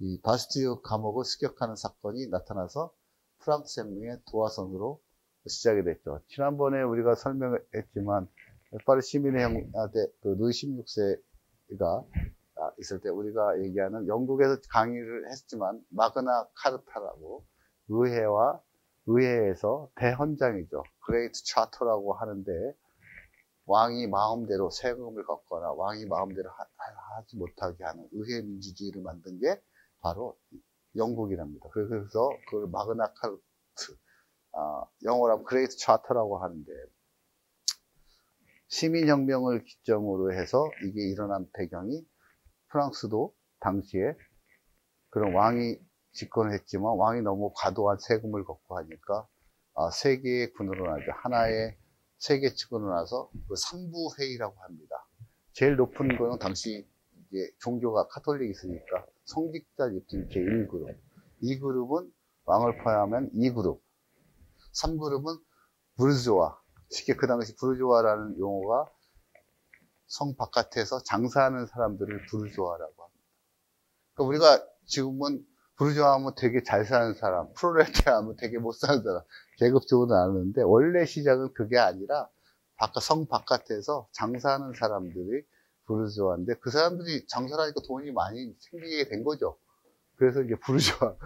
이 바스티유 감옥을 습격하는 사건이 나타나서 프랑스 혁명의 도화선으로 시작이 됐죠. 지난번에 우리가 설명했지만 파리 시민의 형제 루이 16세가 있을 때 우리가 얘기하는 영국에서 강의를 했지만 마그나 카르타라고 의회에서 대헌장이죠. 그레이트 차터라고 하는데 왕이 마음대로 세금을 걷거나 왕이 마음대로 하지 못하게 하는 의회 민주주의를 만든 게 바로 영국이랍니다. 그래서 그걸 마그나 카르트, 영어로 하면 그레이트 차터라고 하는데 시민혁명을 기점으로 해서 이게 일어난 배경이 프랑스도 당시에 그런 왕이 집권을 했지만 왕이 너무 과도한 세금을 걷고 하니까 세 개의 군으로 나죠. 하나의 세계 측으로 나서 그 삼부회의라고 합니다. 제일 높은 거는 당시 이제 종교가 카톨릭이 있으니까 성직자 집중 제1그룹, 2그룹은 왕을 포함한 2그룹, 3그룹은 부르주아. 쉽게 그 당시 부르주아라는 용어가 성 바깥에서 장사하는 사람들을 부르주아라고 합니다. 그러니까 우리가 지금은 부르주아 하면 되게 잘 사는 사람, 프롤레타리아 하면 되게 못 사는 사람, 계급적으로 나누는데 원래 시작은 그게 아니라 성 바깥에서 장사하는 사람들이 부르주아인데 그 사람들이 장사를 하니까 돈이 많이 생기게 된 거죠. 그래서 이제 부르주아,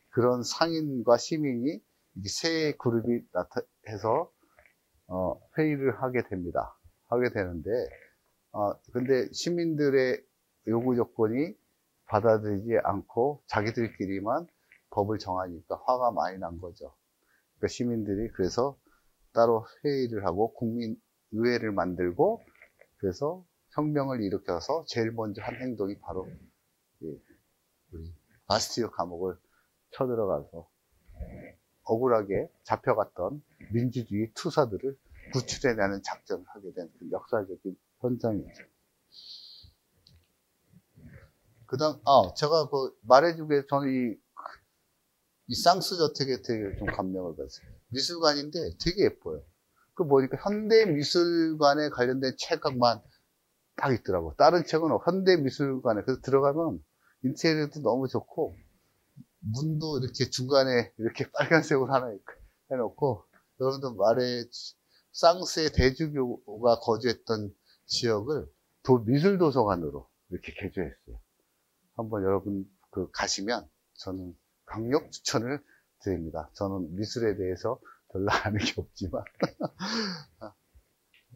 그런 상인과 시민이 이제 세 그룹이 해서 회의를 하게 됩니다. 하게 되는데, 근데 시민들의 요구 조건이 받아들이지 않고 자기들끼리만 법을 정하니까 화가 많이 난 거죠. 그러니까 시민들이 그래서 따로 회의를 하고 국민의회를 만들고 그래서 혁명을 일으켜서 제일 먼저 한 행동이 바로 우리 바스티유 감옥을 쳐들어가서 억울하게 잡혀갔던 민주주의 투사들을 구출해내는 작전을 하게 된 그 역사적인 현장이죠. 제가 말해주기 위해서 저는 이 쌍스 저택에 되게 좀 감명을 받았어요. 미술관인데 되게 예뻐요. 그 보니까 현대 미술관에 관련된 책만 딱 있더라고. 다른 책은 현대 미술관에. 그래서 들어가면 인테리어도 너무 좋고, 문도 이렇게 중간에 이렇게 빨간색으로 하나 해놓고, 여러분들 쌍스의 대주교가 거주했던 지역을 미술도서관으로 이렇게 개조했어요. 한번 여러분 가시면 저는 강력 추천을 드립니다. 저는 미술에 대해서 별로 아는 게 없지만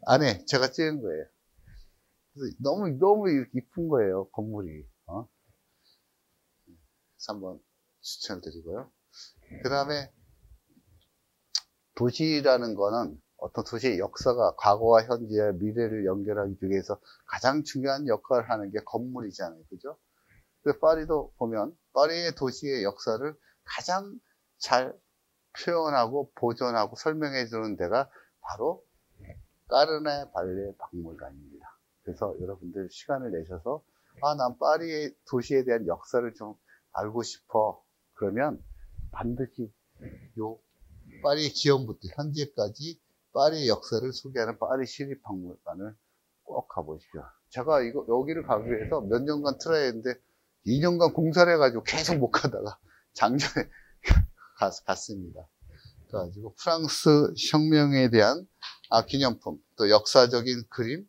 안에 제가 찍은 거예요. 그래서 너무 이쁜 거예요, 건물이. 그래서 한번 추천을 드리고요. 그 다음에 도시라는 거는 어떤 도시의 역사가 과거와 현재와 미래를 연결하기 위해서 가장 중요한 역할을 하는 게 건물이잖아요. 그죠? 그래서 파리도 보면 파리의 도시의 역사를 가장 잘 표현하고 보존하고 설명해 주는 데가 바로 까르네 발레 박물관입니다. 그래서 여러분들 시간을 내셔서 난 파리의 도시에 대한 역사를 좀 알고 싶어. 그러면 반드시 파리 기원부터 현재까지 파리의 역사를 소개하는 파리 시립박물관을 꼭 가보십시오. 제가 여기를 가기 위해서 몇 년간 트라이 했는데 2년간 공사를 해가지고 계속 못 가다가 작년에 갔습니다. 그래가지고 프랑스 혁명에 대한 기념품, 또 역사적인 그림,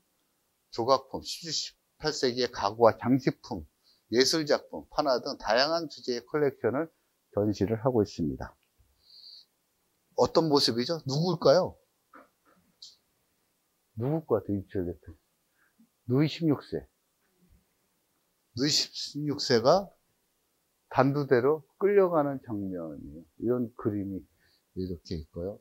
조각품, 18세기의 가구와 장식품, 예술작품, 판화 등 다양한 주제의 컬렉션을 전시를 하고 있습니다. 어떤 모습이죠? 누굴까요? 누굴 것 같아요? 루이 16세. 루이 16세가 단두대로 끌려가는 장면이에요. 이런 그림이 이렇게 있고요.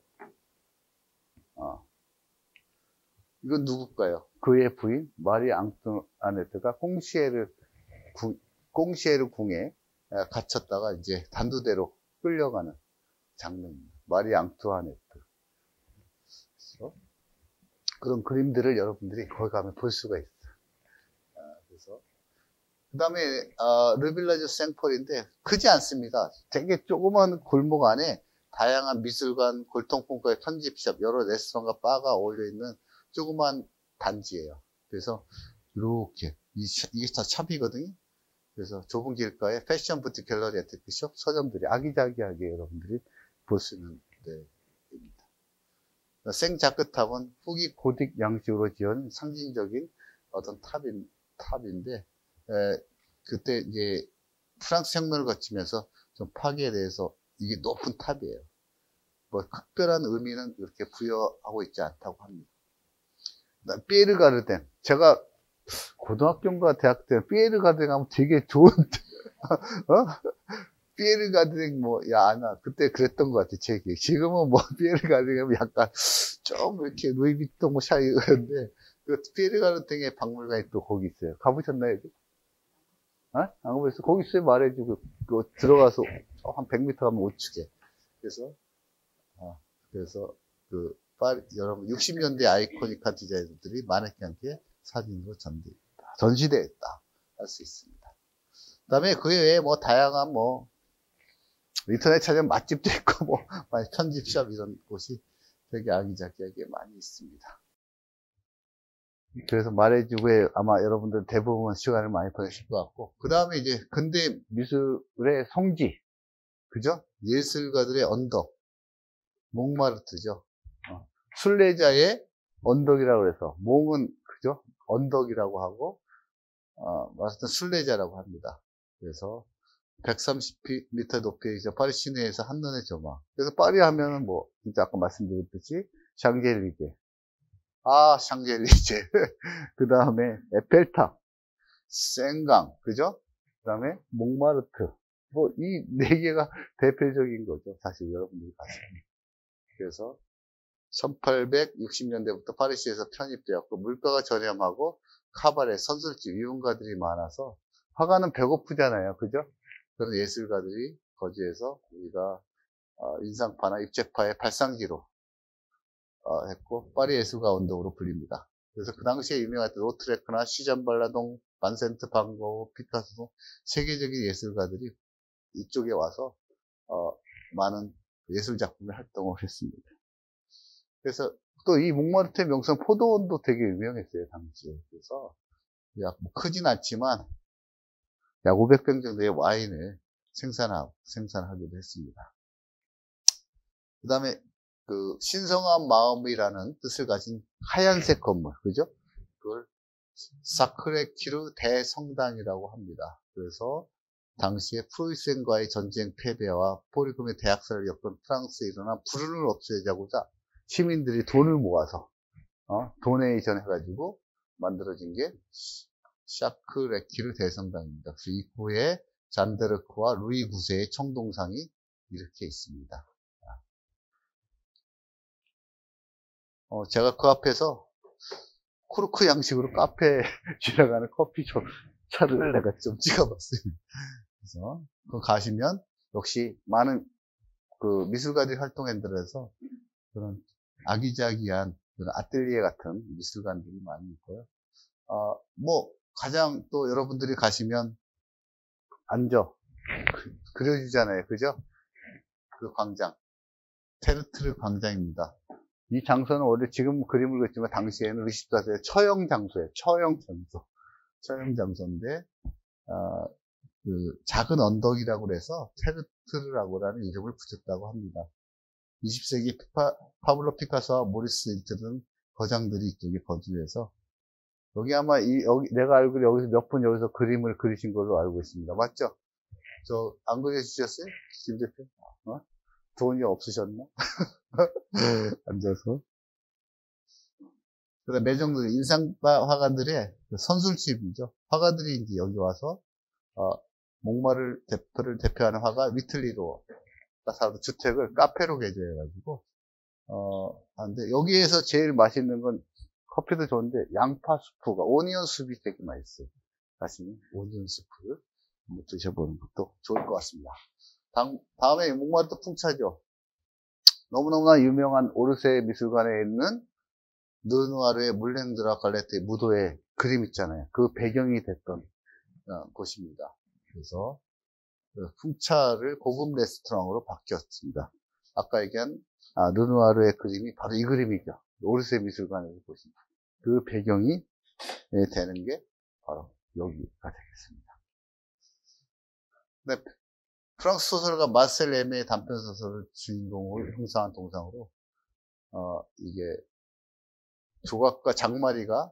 이건 누굴까요? 그의 부인 마리 앙뚜아네트가 꽁시에르 궁에 갇혔다가 이제 단두대로 끌려가는 장면입니다. 마리 앙뚜아네트. 그런 그림들을 여러분들이 거기 가면 볼 수가 있어요. 그래서 그 다음에, 르빌라주 생폴인데, 크지 않습니다. 되게 조그만 골목 안에 다양한 미술관, 골동품과의 편집샵, 여러 레스토랑과 바가 어울려있는 조그만 단지예요. 그래서, 이렇게, 이게 다 샵이거든요. 그래서 좁은 길가에 패션 부티 갤러리 아티크숍, 서점들이 아기자기하게 여러분들이 볼 수 있는 데입니다. 생자크탑은 후기 고딕 양식으로 지은 상징적인 어떤 탑인데, 그때 이제 프랑스 혁명을 거치면서 좀 파괴돼서 이게 높은 탑이에요. 뭐 특별한 의미는 이렇게 부여하고 있지 않다고 합니다. 피에르 가르덴. 제가 고등학교인가 대학 때 피에르 가르덴 가면 되게 좋은데, 피에르 가르덴 아나 그때 그랬던 것 같아, 제 기억. 지금은 피에르 가르덴 가면 약간 좀 이렇게 루이비통 샤이였는데, 그 피에르 가르덴의 박물관이 또 거기 있어요. 가보셨나요? 안 가보셨어요? 거기 있어요, 말해주고. 들어가서 한 100m 가면 우측에. 그래서 여러분 60년대 아이코닉한 디자이너들이 마네킹 함께 사진으로 전시되어 있다 할 수 있습니다. 그 다음에 그 외에 다양한 인터넷 찾으면 맛집도 있고 편집샵 이런 곳이 되게 아기자기하게 많이 있습니다. 그래서 말해주고에 아마 여러분들 대부분 시간을 많이 보내실 것 같고, 그 다음에 이제 근대 미술의 성지, 그죠? 예술가들의 언덕, 몽마르트죠. 순례자의 언덕이라고 해서, 몽은, 그죠? 언덕이라고 하고, 마르트는 순례자라고 합니다. 그래서 130m 높이에 이제 파리 시내에서 한눈에 조망. 그래서 파리 하면은 진짜 아까 말씀드렸듯이, 샹젤리제. 샹젤리제. 그 다음에 에펠탑, 생강, 그죠? 그 다음에 몽마르트. 이 네 개가 대표적인 거죠. 사실 여러분들이 가시면. 그래서 1860년대부터 파리시에서 편입되었고, 물가가 저렴하고, 카바레, 선술집, 유흥가들이 많아서, 화가는 배고프잖아요. 그죠? 그런 예술가들이 거기에서 우리가 인상파나 입체파의 발상지로 했고, 파리 예술가 언덕으로 불립니다. 그래서 그 당시에 유명했던 로트레크나 시전 발라동, 반센트 반고우, 피카소 등 세계적인 예술가들이 이쪽에 와서 많은 예술 작품의 활동을 했습니다. 그래서 또 이 몽마르트의 명성 포도원도 되게 유명했어요, 당시에. 그래서 크진 않지만 약 500병 정도의 와인을 생산하기도 했습니다. 그 다음에 신성한 마음이라는 뜻을 가진 하얀색 건물, 그죠? 그걸 사크레키르 대성당이라고 합니다. 그래서 당시에 프로이센과의 전쟁 패배와 포리금의 대학살을 겪은 프랑스에 일어난 불운을 없애자고자 시민들이 돈을 모아서 도네이션 해가지고 만들어진 게 샤크레키르 대성당입니다. 그래서 입구에 잔데르크와 루이 9세의 청동상이 이렇게 있습니다. 제가 그 앞에서 코르크 양식으로 카페에 지나가는 차를 내가 좀 찍어봤습니다. 그래서 가시면 역시 많은 미술가들이 활동했더라서 그런 아기자기한 그런 아틀리에 같은 미술관들이 많이 있고요. 가장 또 여러분들이 가시면 그려주잖아요. 그죠? 그 광장. 테르트르 광장입니다. 이 장소는 원래 지금 그림을 그렸지만 당시에는 의식주사의 처형 장소예요. 처형 장소인데, 작은 언덕이라고 해서 테르트르라고라는 이름을 붙였다고 합니다. 20세기 파블로 피카소와 모리스 인트 등 거장들이 이쪽에 거주해서, 여기 아마 내가 알기로 여기서 몇 분 여기서 그림을 그리신 걸로 알고 있습니다. 맞죠? 안 그려주셨어요? 김 대표? 돈이 없으셨나? 앉아서. 그다음 매정들, 인상파 화가들의 선술집이죠. 화가들이 이제 여기 와서, 몽마르트를 대표하는 화가 위틀리로 사도 주택을 카페로 개조해가지고, 하는데, 여기에서 제일 맛있는 건 커피도 좋은데, 양파 수프가, 오니언 수프이 되게 맛있어요. 가시면 오니언 수프를 한번 드셔보는 것도 좋을 것 같습니다. 다음에 몽마르트 풍차죠. 너무너무나 유명한 오르세 미술관에 있는 르누아르의 물랭드라 갈레트의 무도의 그림 있잖아요. 그 배경이 됐던 곳입니다. 그래서 풍차를 고급 레스토랑으로 바뀌었습니다. 아까 얘기한 르누아르의 그림이 바로 이 그림이죠. 오르세 미술관에서 보신 그 배경이 되는 게 바로 여기가 되겠습니다. 네, 프랑스 소설가 마셀 에메의 단편 소설을 주인공을 형상한 동상으로 이게 조각가 장마리가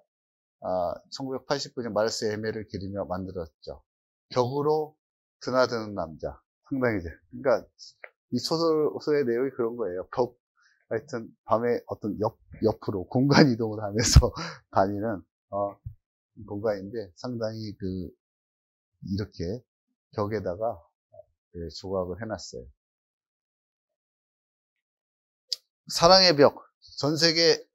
1989년 마르스 에메를 기리며 만들었죠. 벽으로 드나드는 남자. 상당히 그러니까 이 소설의 내용이 그런 거예요. 하여튼 밤에 어떤 옆으로 공간 이동을 하면서 다니는 공간인데 상당히 이렇게 벽에다가 조각을 해놨어요. 사랑의 벽. 전 세계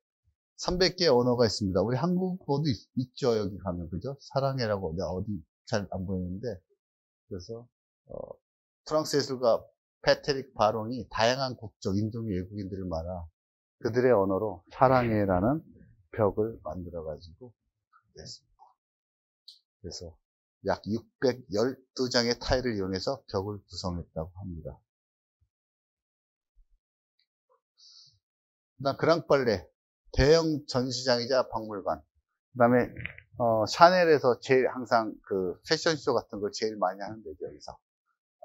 300개의 언어가 있습니다. 우리 한국어도 있죠. 여기 가면 그죠? 사랑해라고 내가 어디 잘 안 보이는데 그래서 프랑스 예술가 패트릭 바롱이 다양한 국적, 인종의 외국인들을 말아 그들의 언어로 사랑해라는 벽을 만들어가지고 냈습니다. 그래서 약 612장의 타일을 이용해서 벽을 구성했다고 합니다. 그다음 그랑빨레, 대형 전시장이자 박물관. 그다음에 샤넬에서 제일 항상 그 패션쇼 같은 걸 제일 많이 하는 데죠, 여기서.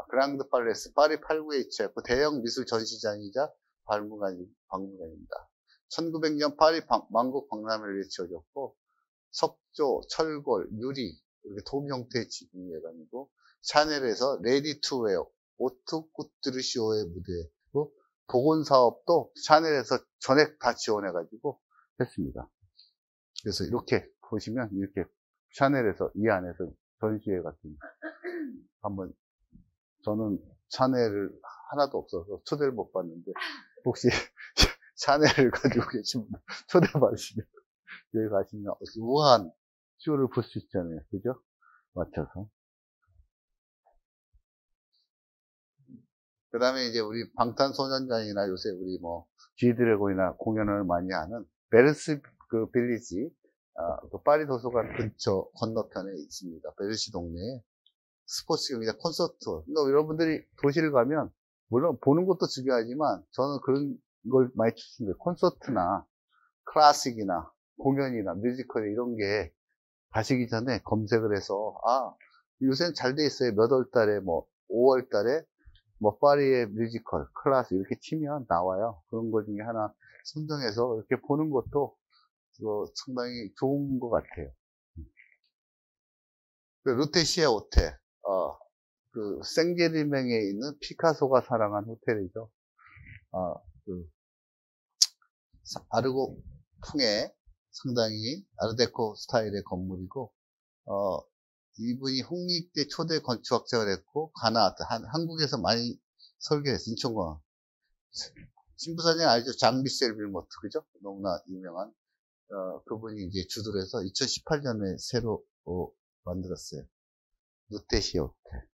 그랑드 팔레스, 파리 89에 위치했고, 대형 미술 전시장이자 박물관입니다. 1900년 파리 만국 박람회를 위해 지어졌고, 석조, 철골, 유리, 이렇게 돔 형태의 지붕예관이고, 샤넬에서 레디 투 웨어, 오투 꾸트르시오의 무대고, 복원 사업도 샤넬에서 전액 다 지원해가지고 했습니다. 그래서 이렇게 보시면 이렇게 샤넬에서 이 안에서 전시회 같은 한번 저는 샤넬을 하나도 없어서 초대를 못 받는데 혹시 샤넬을 가지고 계신 분 초대 받으시면 여기 가시면 우아한 쇼를 볼 수 있잖아요. 그죠? 맞춰서. 그 다음에 이제 우리 방탄소년단이나 요새 우리 G드래곤이나 공연을 많이 하는 베르스 빌리지, 파리 도서관 근처 건너편에 있습니다. 베르시 동네에 스포츠 경기장 콘서트. 그러니까 여러분들이 도시를 가면, 물론 보는 것도 중요하지만, 저는 그런 걸 많이 추천드려요. 콘서트나, 클래식이나, 공연이나, 뮤지컬 이런 게 가시기 전에 검색을 해서, 요새는 잘 돼 있어요. 몇 월 달에, 5월 달에, 파리의 뮤지컬, 클래스 이렇게 치면 나와요. 그런 것 중에 하나 선정해서 이렇게 보는 것도 상당히 좋은 것 같아요. 루테시아 호텔, 생제르맹에 있는 피카소가 사랑한 호텔이죠. 아르고 풍의 상당히 아르데코 스타일의 건물이고, 이분이 홍익대 초대 건축학자가 됐고, 가나아트, 한국에서 많이 설계했어요. 인천공항. 신부사장 알죠? 장미셀 빌모트, 그죠? 너무나 유명한, 그분이 이제 주도를 해서 2018년에 새로 만들었어요. 루테시아 호텔.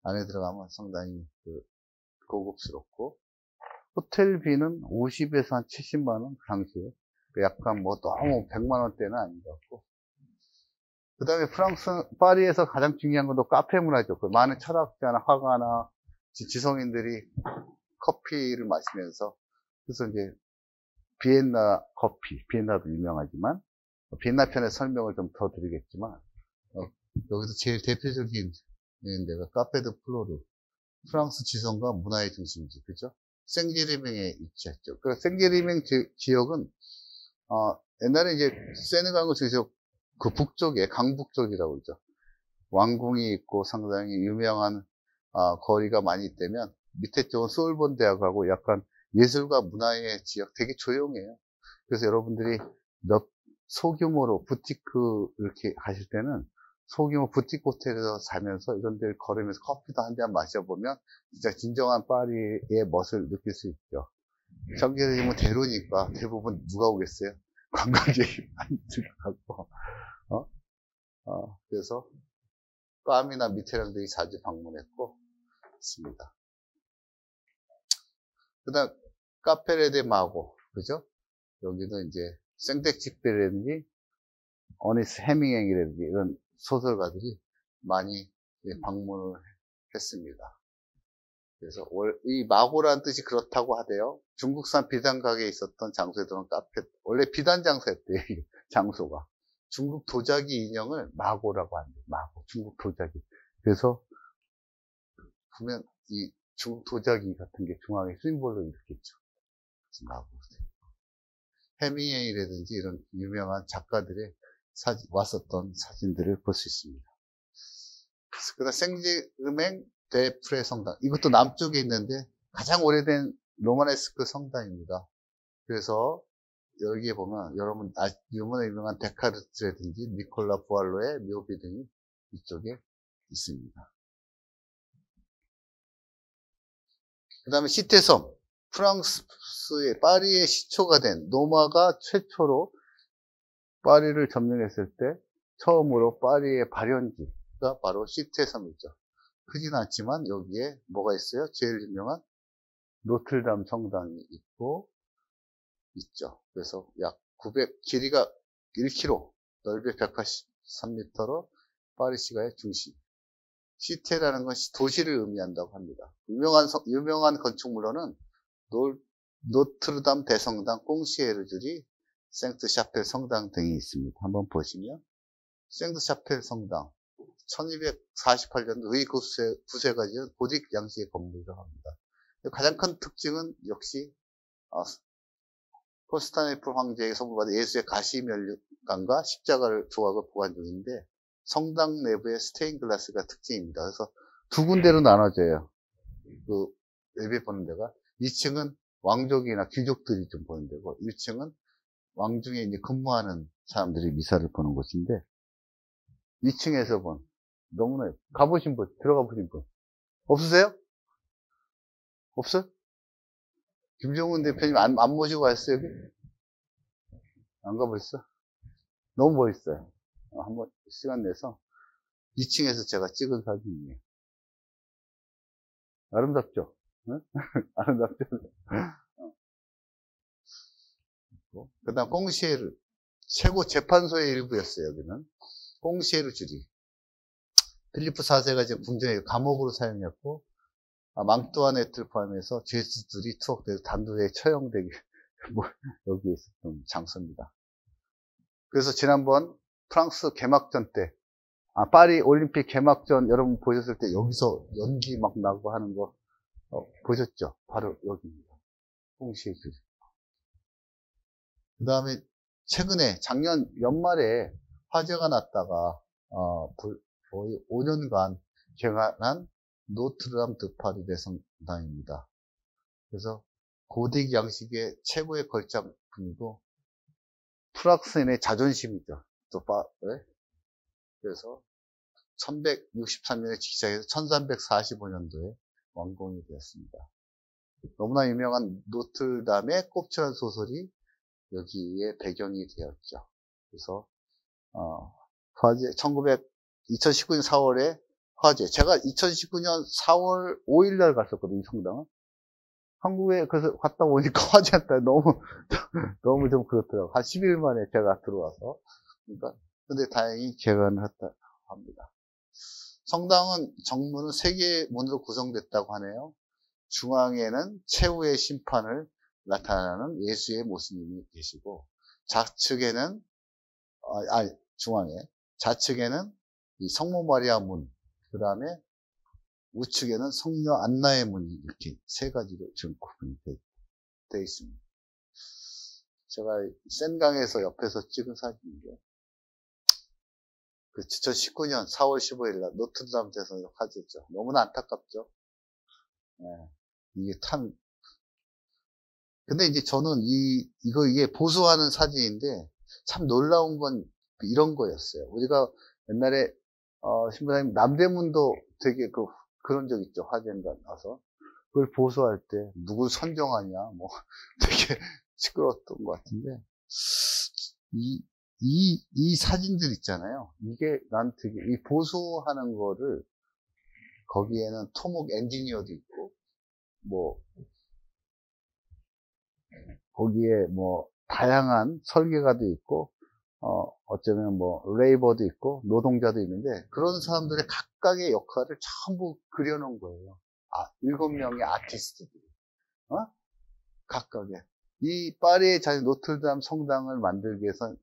안에 들어가면 상당히 고급스럽고, 호텔비는 50에서 한 70만원, 그 당시에. 약간 너무 100만원대는 아닌 것 같고, 그 다음에 파리에서 가장 중요한 건 또 카페 문화죠. 많은 철학자나 화가나 지성인들이 커피를 마시면서, 그래서 이제 비엔나 커피, 비엔나도 유명하지만, 비엔나 편의 설명을 좀 더 드리겠지만, 여기서 제일 대표적인 데가 카페드 플로르, 프랑스 지성과 문화의 중심지, 그죠? 생제르맹에 위치했죠. 그 생제르맹 지역은, 옛날에 이제 세느강을 중에서 그 북쪽에 강북쪽이라고 그러죠. 왕궁이 있고 상당히 유명한 거리가 많이 있다면 밑에 쪽은 소울본 대학하고 약간 예술과 문화의 지역 되게 조용해요. 그래서 여러분들이 소규모로 부티크 이렇게 가실 때는 소규모 부티크 호텔에서 자면서 이런 데를 걸으면서 커피도 한 잔 마셔보면 진짜 진정한 파리의 멋을 느낄 수 있죠. 정규적으로 대로니까 대부분 누가 오겠어요? 관광객이 많이 들어가고 그래서 까미나 미테랑 등이 자주 방문했고 있습니다. 그 다음 카페레데 마고, 그죠? 여기는 이제 생텍집베라든지 어니스 해밍행이라든지 이런 소설가들이 많이 방문을 했습니다. 그래서 이 마고라는 뜻이 그렇다고 하대요. 중국산 비단 가게에 있었던 장소에서는 카페, 원래 비단 장소였대요, 장소가. 중국 도자기 인형을 마고라고 한대요. 마고, 중국 도자기. 그래서 보면 이 중국 도자기 같은 게 중앙에 심볼로 이렇게 있죠. 마고. 해밍웨이라든지 이런 유명한 작가들의 왔었던 사진들을 볼 수 있습니다. 그다음 생제르맹 데 프레 성당. 이것도 남쪽에 있는데 가장 오래된 로마네스크 성당입니다. 그래서 여기에 보면 여러분 유명한 데카르트라든지 니콜라 부알로의 묘비 등이 이쪽에 있습니다. 그 다음에 시테섬. 프랑스의 파리의 시초가 된 노마가 최초로 파리를 점령했을 때 처음으로 파리의 발현지가 바로 시테섬이죠. 크진 않지만 여기에 뭐가 있어요? 제일 유명한 노틀담 성당이 있죠. 그래서 약 900, 길이가 1km, 넓이 183m로 파리시가의 중심. 시테라는 건 도시를 의미한다고 합니다. 유명한 건축물로는 노트르담 대성당, 꽁시에르주리, 생트 샤펠 성당 등이 있습니다. 한번 보시면 생트 샤펠 성당 1248년도 루이 9세가 지은 고딕 양식의 건물이라고 합니다. 가장 큰 특징은 역시 콘스탄티노플 황제에게 선물받은 예수의 가시면류관과 십자가를 조각을 보관 중인데 성당 내부의 스테인글라스가 특징입니다. 그래서 두 군데로 나눠져요. 그 예배 보는 데가 2층은 왕족이나 귀족들이 좀 보는 데고 1층은 왕중에 이제 근무하는 사람들이 미사를 보는 곳인데 2층에서 본 너무나 가보신 분, 들어가 보신 분 없으세요? 없어요? 김정은 대표님 안 모시고 갔어요, 여기? 안 가보셨어? 너무 멋있어요. 한번 시간 내서 2층에서 제가 찍은 사진이에요. 아름답죠? 응? 아름답죠? 그 다음 꽁시에르 최고 재판소의 일부였어요. 여기는 꽁시에르 주리 필리프 4세가 이제 궁전에 감옥으로 사용했고 망뚜아네트를 포함해서 죄수들이 투옥돼서 단두대에 처형되게 여기에 있었던 장소입니다. 그래서 지난번 프랑스 개막전 때 파리 올림픽 개막전 여러분 보셨을 때 여기서 연기 막 나고 하는 거 보셨죠? 바로 여기입니다. 꽁시에르 주리. 그 다음에 최근에 작년 연말에 화재가 났다가 거의 5년간 개관한 노트르담 드 파리 대성당입니다. 그래서 고딕 양식의 최고의 걸작품이고 프랑스인의 자존심이죠. 그래서 1163년에 시작해서 1345년도에 완공이 되었습니다. 너무나 유명한 노트르담의 꼽출한 소설이 여기에 배경이 되었죠. 그래서 화재 2019년 4월에 화재. 제가 2019년 4월 5일 날 갔었거든요, 이 성당은. 한국에 그래서 갔다 오니까 화재였다. 너무 좀 그렇더라고요. 한 10일 만에 제가 들어와서. 그러니까 근데 다행히 개관을 했다고 합니다. 성당은 정문은 3개의 문으로 구성됐다고 하네요. 중앙에는 최후의 심판을 나타나는 예수의 모습이 계시고 좌측에는 중앙에 좌측에는 이 성모 마리아 문, 그 다음에 우측에는 성녀 안나의 문이 이렇게 3가지로 지금 구분이 되어 있습니다. 제가 센강에서 옆에서 찍은 사진인데 그 2019년 4월 15일 날 노트르담 대성당 화재죠. 너무나 안타깝죠. 네, 이게 근데 이제 저는 이게 보수하는 사진인데 참 놀라운 건 이런 거였어요. 우리가 옛날에 신부사님 남대문도 되게 그런 적 있죠. 화재가 나서 그걸 보수할 때 누굴 선정하냐 뭐 되게 시끄러웠던 것 같은데 이 사진들 있잖아요. 이게 난 되게 이 보수하는 거를 거기에는 토목 엔지니어도 있고 뭐 거기에 뭐 다양한 설계가도 있고 어쩌면 뭐, 레이버도 있고, 노동자도 있는데, 그런 사람들의 각각의 역할을 전부 그려놓은 거예요. 7명의 아티스트들이. 각각의. 이 파리의 노트르담 성당을 만들기 위해서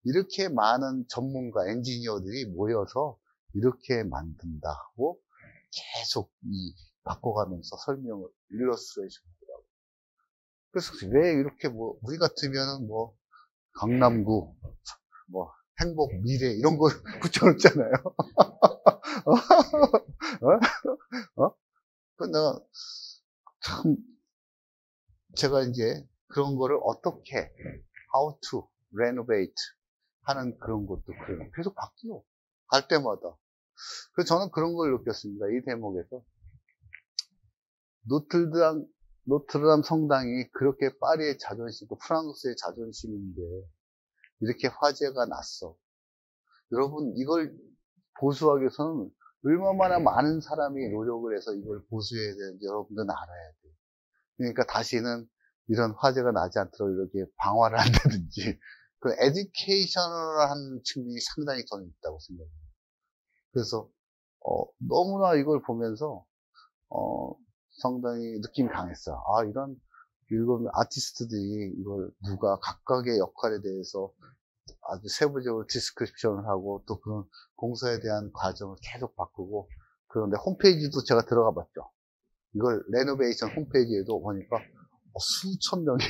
이렇게 많은 전문가, 엔지니어들이 모여서 이렇게 만든다고 계속 바꿔가면서 설명을 일러스트레이션 하더라고요. 그래서 왜 이렇게 뭐, 우리 같으면은 뭐, 강남구, 뭐, 행복, 미래, 이런 걸 붙여놓잖아요. 근데 참, 제가 이제 그런 거를 어떻게, how to renovate 하는 그런 것도 계속 바뀌어. 갈 때마다. 그래서 저는 그런 걸 느꼈습니다. 이 대목에서. 노트르담 성당이 그렇게 파리의 자존심, 프랑스의 자존심인데, 이렇게 화제가 났어. 여러분, 이걸 보수하기 위해서는 얼마나 많은 사람이 노력을 해서 이걸 보수해야 되는지 여러분들은 알아야 돼요. 그러니까 다시는 이런 화제가 나지 않도록 이렇게 방화를 한다든지, 그 에듀케이셔널 한 측면이 상당히 저는 있다고 생각해요. 그래서, 너무나 이걸 보면서, 상당히 느낌이 강했어. 이런 일곱 아티스트들이 이걸 누가 각각의 역할에 대해서 아주 세부적으로 디스크립션을 하고 또 그런 공사에 대한 과정을 계속 바꾸고 그런데 홈페이지도 제가 들어가 봤죠. 이걸 레노베이션 홈페이지에도 보니까 수천 명이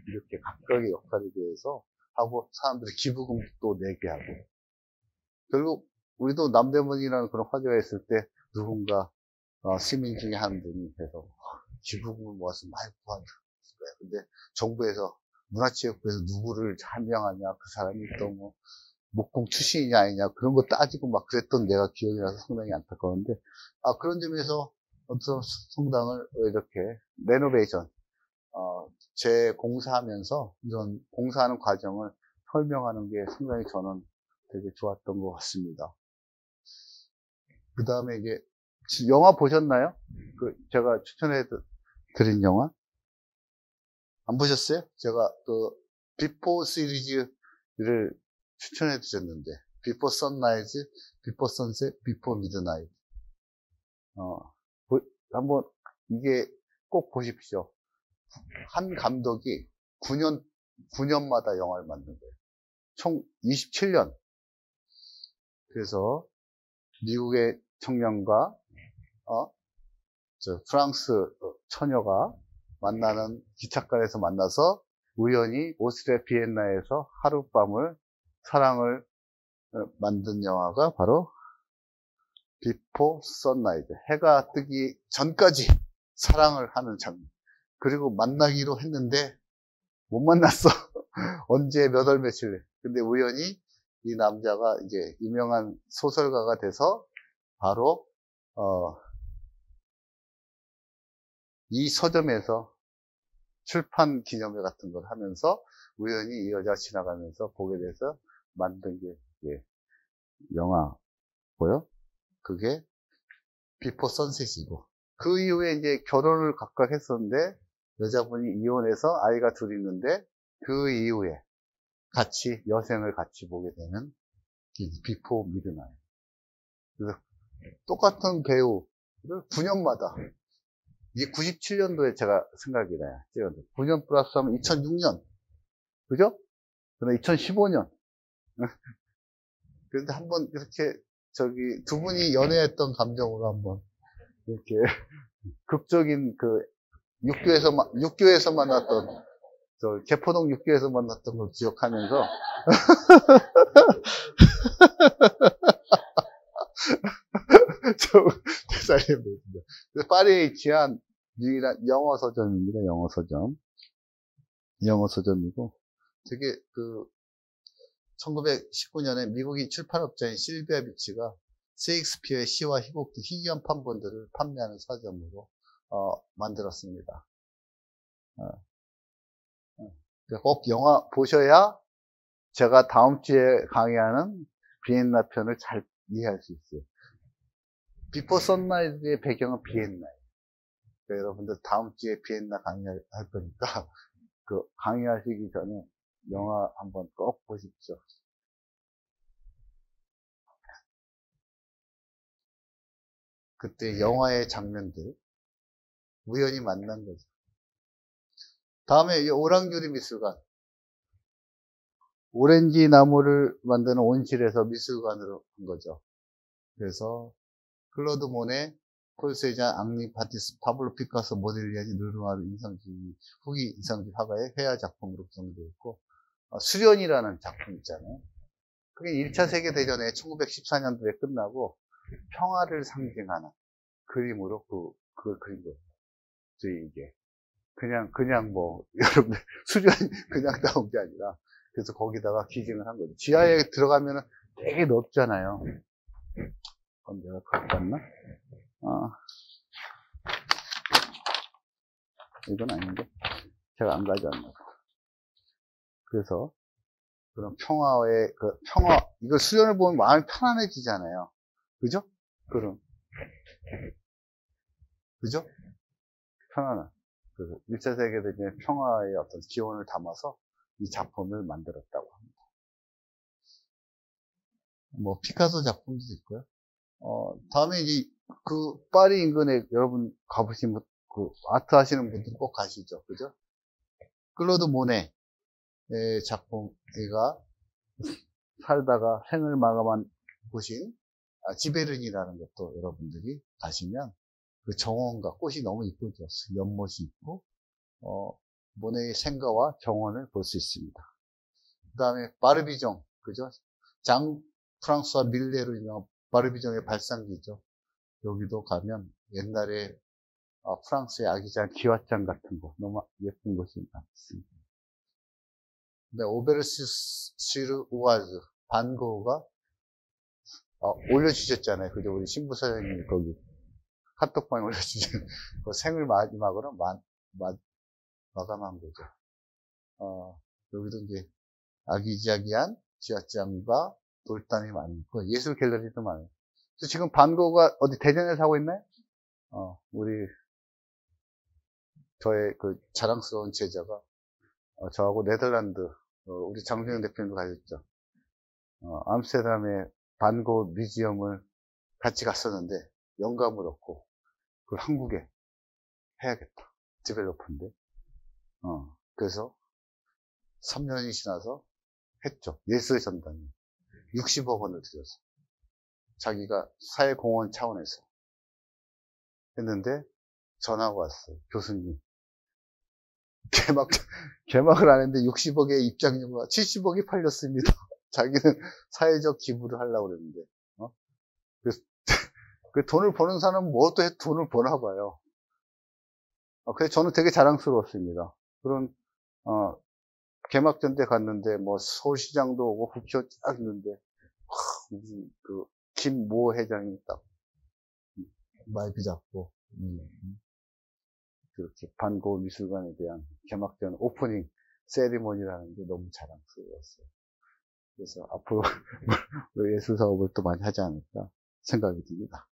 이렇게 각각의 역할에 대해서 하고 사람들이 기부금도 내게 하고 결국 우리도 남대문이라는 그런 화제가 있을 때 누군가 시민 중에 한 분이 해서 기부금을 모아서 많이 구하는 거예요. 근데 정부에서 문화체육부에서 누구를 한명하냐 그 사람이 또 뭐 목공 출신이냐 아니냐 그런 거 따지고 막 그랬던 내가 기억이 나서 상당히 안타까운데 그런 점에서 어떤 성당을 이렇게 레노베이션 재공사하면서 이런 공사하는 과정을 설명하는 게 상당히 저는 되게 좋았던 것 같습니다. 그 다음에 이게 영화 보셨나요? 제가 추천해 드린 영화? 안 보셨어요? 제가 비포 시리즈를 추천해 드렸는데, 비포 선라이즈, 비포 선셋, 비포 미드나잇. 한번, 이게 꼭 보십시오. 한 감독이 9년마다 영화를 만든 거예요. 총 27년. 그래서, 미국의 청년과, 프랑스 처녀가 만나는 기찻가에서 만나서 우연히 오스트리아 비엔나에서 하룻밤을 사랑을 만든 영화가 바로 비포 선라이즈 해가 뜨기 전까지 사랑을 하는 장면 그리고 만나기로 했는데 못 만났어. 언제 몇 월 며칠 근데 우연히 이 남자가 이제 유명한 소설가가 돼서 바로 이 서점에서 출판 기념회 같은 걸 하면서 우연히 이 여자 지나가면서 보게 돼서 만든 게 영화고요. 그게 비포 선셋이고 그 이후에 이제 결혼을 각각 했었는데 여자분이 이혼해서 아이가 둘 있는데 그 이후에 같이 여생을 같이 보게 되는 비포 미드나잇. 그래서 똑같은 배우를 9년마다 이게 97년도에 제가 생각이 나요. 9년 플러스 하면 2006년. 그죠? 그다음 2015년. 그런데 한번 이렇게 두 분이 연애했던 감정으로 한번 이렇게 극적인 육교에서 만났던 개포동 육교에서 만났던 걸 기억하면서 대사님입니다. 파리에 위치한 유일한 영어 서점입니다. 영어 서점이고 되게 1919년에 미국인 출판업자인 실비아 비치가 셰익스피어의 시와 희곡 등 희귀한 판본들을 판매하는 서점으로 만들었습니다. 꼭 영화 보셔야 제가 다음 주에 강의하는 비엔나 편을 잘 이해할 수 있어요. 비포 선라이즈의 배경은 비엔나예요. 그러니까 여러분들 다음 주에 비엔나 강의할 거니까 강의하시기 전에 영화 한번 꼭 보십시오. 그때 영화의 장면들 우연히 만난 거죠. 다음에 이 오랑유리 미술관. 오렌지 나무를 만드는 온실에서 미술관으로 한 거죠. 그래서 클로드 모네, 폴 세잔, 앙리 파티스, 파블로 피카소, 모델리아지, 르누아르, 후기 인상주의 화가의 회화 작품으로 구성되어 있고, 수련이라는 작품 있잖아요. 그게 1차 세계대전에 1914년도에 끝나고 평화를 상징하는 그림으로 그걸 그린 거예요. 이게 그냥 뭐 여러분들 수련이 그냥 나온 게 아니라 그래서 거기다가 기증을 한 거죠. 지하에 들어가면 되게 넓잖아요. 그럼 내가 갖고 왔나? 이건 아닌데 제가 안 가져왔나 봐. 그래서 그런 평화의 이걸 수련을 보면 마음이 편안해지잖아요. 그죠? 그죠? 편안한. 그래서 1차 세계대전의 평화의 어떤 기원을 담아서 이 작품을 만들었다고 합니다. 뭐 피카소 작품도 있고요. 다음에 이제 그 파리 인근에 여러분 가보시면 그 아트 하시는 분들 꼭 가시죠. 그죠? 클로드 모네의 작품이가 살다가 생을 마감한 곳인 지베른이라는 것도 여러분들이 가시면 그 정원과 꽃이 너무 이쁘죠. 연못이 있고 모네의 생가와 정원을 볼 수 있습니다. 그 다음에 바르비종, 그죠? 장 프랑스와 밀레로 유명한 바르비종의 발상지죠. 여기도 가면 옛날에 프랑스의 아기자기한 기와장 같은 거 너무 예쁜 곳이 많습니다. 근데 오베르시르 우아즈 반고흐가 올려주셨잖아요. 그죠? 우리 신부 사장님이 거기 카톡방에 올려주신 그 생을 마지막으로 마감한 거죠. 여기도 이제 아기자기한 지하장과 돌담이 많이 있고 예술 갤러리도 많아요. 그래서 지금 반고흐가 어디 대전에서 하고 있나요? 저의 그 자랑스러운 제자가 저하고 네덜란드 우리 장준영 대표님도 가셨죠. 암스테르담의 반고흐 뮤지엄을 같이 갔었는데 영감을 얻고 그걸 한국에 해야겠다. 디벨로퍼인데. 그래서 3년이 지나서 했죠. 예술의 전당이 60억 원을 들여서 자기가 사회공헌 차원에서 했는데 전화가 왔어요. 교수님 개막을 안 했는데 60억의 입장료가 70억이 팔렸습니다. 자기는 사회적 기부를 하려고 그랬는데 그래서 그 돈을 버는 사람은 뭐도 해도 돈을 버나 봐요. 그래서 저는 되게 자랑스러웠습니다. 그런 개막전 때 갔는데 뭐 서울시장도 오고 국회의원 쫙 있는데 무슨 그 김모 회장이 딱 마이크 잡고 그렇게 반고흐 미술관에 대한 개막전 오프닝 세리머니라는 게 너무 자랑스러웠어요. 그래서 앞으로 예술 사업을 또 많이 하지 않을까 생각이 듭니다.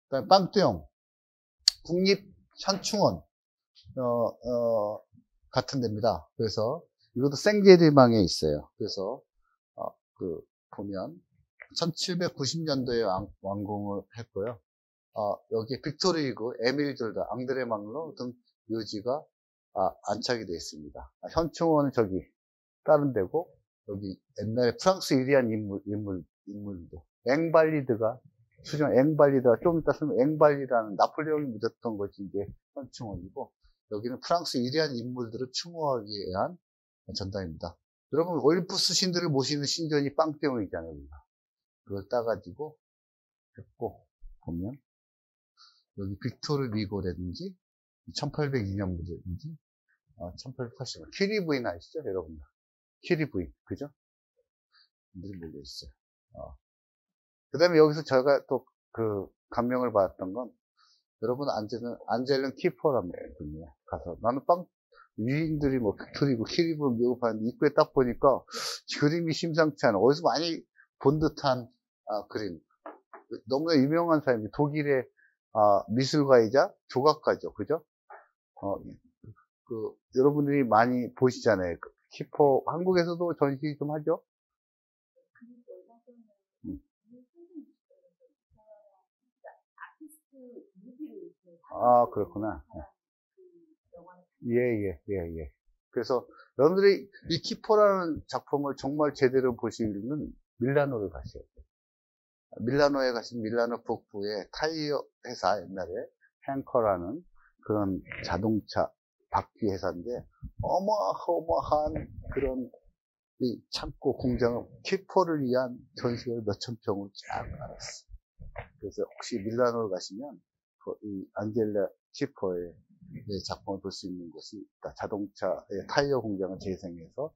그다음에 빵뚜용 국립현충원 같은 데입니다. 그래서 이것도 생제리망에 있어요. 그래서 보면 1790년도에 완공을 했고요. 여기 빅토르 휴고, 에밀 졸다, 앙드레 망로 등 묘지가 안착이 되어 있습니다. 현충원은 저기 다른 데고 여기 옛날에 프랑스 위대한 인물도 앵발리드가 앵발리드가 좀 이따 쓰면 앵발리라는 나폴레옹이 묻었던 것이 이제 현충원이고 여기는 프랑스 위대한 인물들을 추모하기 위한 전당입니다. 여러분 올림푸스 신들을 모시는 신전이 빵떼용이잖아요. 그걸 따가지고 했고 보면 여기 빅토르 위고라든지 1802년부터인지 1880년 키리 부인 아시죠 여러분들? 키리 부인 그죠? 분들이 몰려 있어요. 그 다음에 여기서 제가 또 그 감명을 받았던 건 여러분 안젤른 키퍼라는 분이에요. 가서 나는 유인들이 뭐 빅토리고 키리브 미국하는데 입구에 딱 보니까 그림이 심상치 않아. 어디서 많이 본 듯한 그림. 너무나 유명한 사람이 독일의 미술가이자 조각가죠. 그죠? 여러분들이 많이 보시잖아요. 키퍼 한국에서도 전시 좀 하죠? 아, 그렇구나. 예. 그래서 여러분들이 이 키포라는 작품을 정말 제대로 보시려면 밀라노를 가셔야 돼요. 밀라노에 가시면 밀라노 북부의 타이어 회사, 옛날에 행커라는 그런 자동차 바퀴 회사인데 어마어마한 그런 이 창고 공장은 키포를 위한 전시회를 몇천 평을 쫙 알았어. 그래서 혹시 밀라노를 가시면 이 안젤라 키포의 작품을 볼 수 있는 곳이 있다. 자동차의 타이어 공장을 재생해서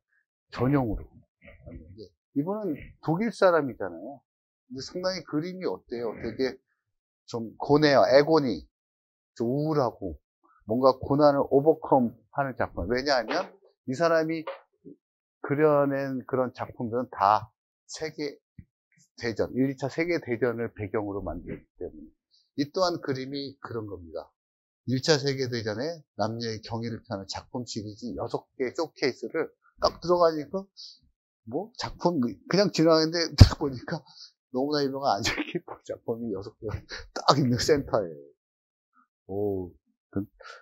전용으로 만드는데, 이분은 독일 사람이잖아요. 근데 상당히 그림이 어때요? 되게 좀 고뇌요. 애고니, 좀 우울하고 뭔가 고난을 오버컴 하는 작품. 왜냐하면 이 사람이 그려낸 그런 작품들은 다 세계대전, 1, 2차 세계대전을 배경으로 만들었기 때문에 이 또한 그림이 그런 겁니다. 1차 세계대전에 남녀의 경의를 표하는 작품 시리즈 6개 쇼케이스를 딱 들어가니까 뭐 작품 그냥 지나가는데 딱 보니까 너무나 유명한 안젤라 작품이 6개가 딱 있는 센터에. 오,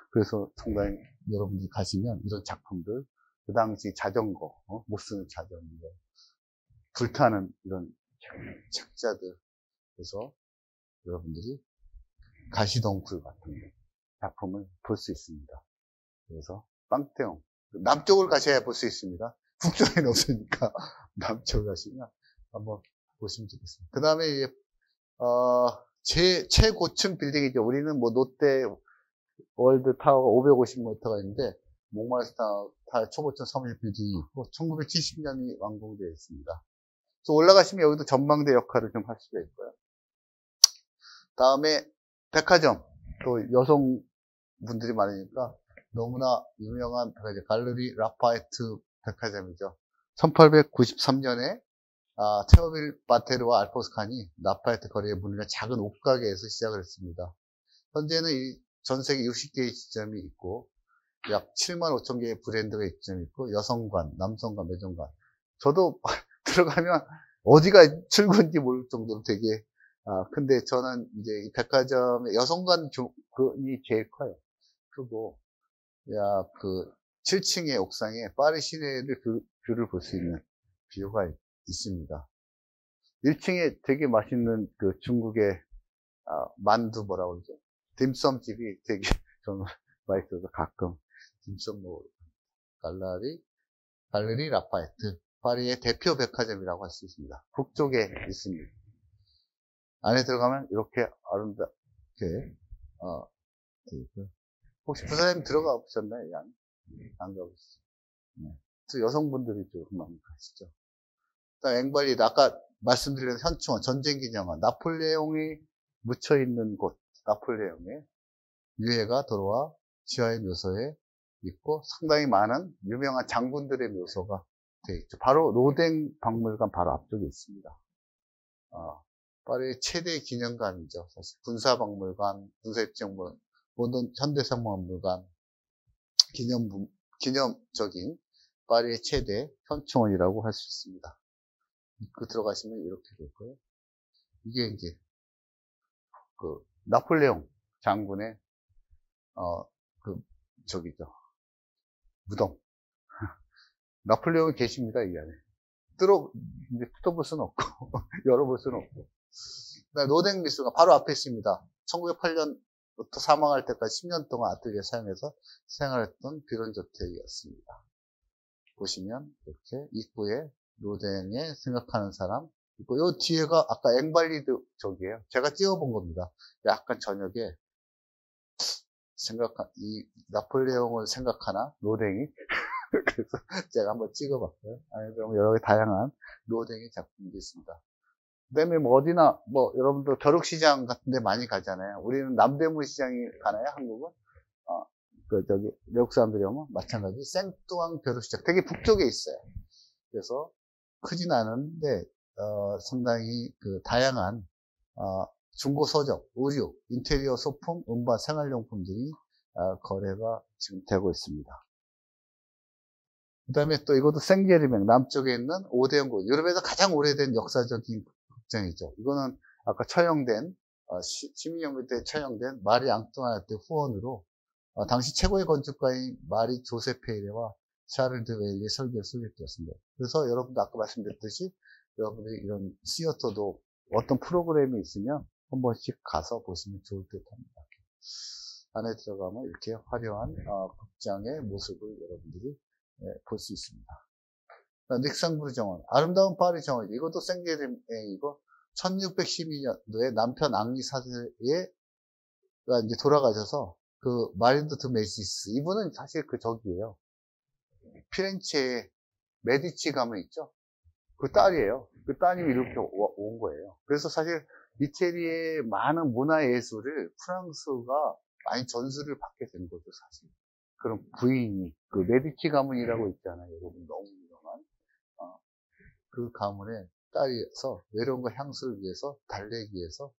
그래서 상당히 여러분들이 가시면 이런 작품들, 그 당시 자전거, 못 쓰는 자전거, 불타는 이런 책자들, 그래서 여러분들이 가시덩굴 같은 작품을 볼 수 있습니다. 그래서 빵테옹, 남쪽을 가셔야 볼 수 있습니다. 북쪽에는 없으니까 남쪽을 가시면 한번 보시면 좋겠습니다. 그 다음에 최고층 빌딩이죠. 우리는 뭐 롯데 월드 타워가 550m가 있는데 몽마르트 타워 초고층 서민 빌딩이 있고 1970년이 완공되어 있습니다. 그래서 올라가시면 여기도 전망대 역할을 좀 할 수가 있고요. 다음에 백화점, 또 여성분들이 많으니까 너무나 유명한 백화점, 갈레리 라파에트 백화점이죠. 1893년에 테오빌 바테르와 알포스 칸이 라파에트 거리의 문을 연 작은 옷가게에서 시작을 했습니다. 현재는 전 세계 60개의 지점이 있고 약 7만 5천 개의 브랜드가 입점이 있고 여성관, 남성관, 매점관. 저도 들어가면 어디가 출구인지 모를 정도로 되게 근데 저는 이제 이 백화점의 여성관이 제일 커요. 그리고 그 7층의 옥상에 파리 시내를 뷰를 볼 수 있는 뷰가 있습니다. 1층에 되게 맛있는 그 중국의 만두 뭐라고 그러죠? 딤섬 집이 되게 저는 맛있어서 가끔 딤섬 먹으러 갈레리 라파에트, 파리의 대표 백화점이라고 할 수 있습니다. 북쪽에 있습니다. 안에 들어가면 이렇게 아름답게 혹시 부사님 들어가 보셨나요? 안 가보셨어요? 네. 여성분들이 좀 많이 가시죠. 그다음 앵발리, 아까 말씀드린 현충원, 전쟁기념관, 나폴레옹이 묻혀있는 곳, 나폴레옹의 유해가 들어와 지하의 묘소에 있고 상당히 많은 유명한 장군들의 묘소가 되어 있죠. 바로 로댕 박물관 바로 앞쪽에 있습니다. 파리의 최대 기념관이죠. 사실 군사박물관, 군사입정관, 모든 현대사박물관, 기념적인 파리의 최대 현충원이라고 할 수 있습니다. 그 들어가시면 이렇게 되고요. 이게 이제 그 나폴레옹 장군의 무덤. 나폴레옹이 계십니다, 이 안에. 이제 뜯어볼 수는 없고, 열어볼 수는 없고. 로댕 미술관 바로 앞에 있습니다. 1908년부터 사망할 때까지 10년 동안 아틀리에 사용해서 생활했던 빌런저택이었습니다. 보시면, 이렇게 입구에 로댕에 생각하는 사람, 그리고 요 뒤에가 아까 앵발리드 저기에요. 제가 찍어본 겁니다. 약간 저녁에 이 나폴레옹을 생각하나? 로댕이? 그래서 제가 한번 찍어봤어요. 여러 개 다양한 로댕의 작품도 있습니다. 그 다음에 뭐 어디나, 여러분들 벼룩시장 같은 데 많이 가잖아요. 우리는 남대문 시장이 가나요, 한국은? 외국 사람들이 오면 마찬가지. 생뚜앙 벼룩시장. 되게 북쪽에 있어요. 그래서 크진 않은데, 상당히 다양한, 중고 서적, 의류, 인테리어 소품, 음반, 생활용품들이 거래가 지금 되고 있습니다. 그 다음에 또 이것도 생제르맹, 남쪽에 있는 오데온 극장, 유럽에서 가장 오래된 역사적인 극장이죠. 이거는 아까 처형된 시민연구 때 처형된 마리 앙뚜아네트 후원으로 당시 최고의 건축가인 마리 조세 페이레와 샤를 드 웨일리의 설계가 수립되었습니다. 그래서 여러분도 아까 말씀드렸듯이 여러분들이 이런 시어터도 어떤 프로그램이 있으면 한 번씩 가서 보시면 좋을 듯 합니다. 안에 들어가면 이렇게 화려한 극장의 모습을 여러분들이 볼 수 있습니다. 닉상브르 정원, 아름다운 파리 정원, 이것도 생제림이고 1612년도에 남편 앙리 4세가 이제 돌아가셔서 그 마린도 드 메디치, 이분은 사실 그 저기예요. 피렌체에 메디치 가문 있죠? 그 딸이에요. 그 따님이 이렇게 온 거예요. 그래서 사실 이태리의 많은 문화예술을 프랑스가 많이 전수를 받게 된 거죠, 사실. 그런 부인이, 그 메디치 가문이라고 있잖아요. 여러분 너무 유명한. 그 가문의 딸이어서 외로움과 향수를 위해서, 달래기 위해서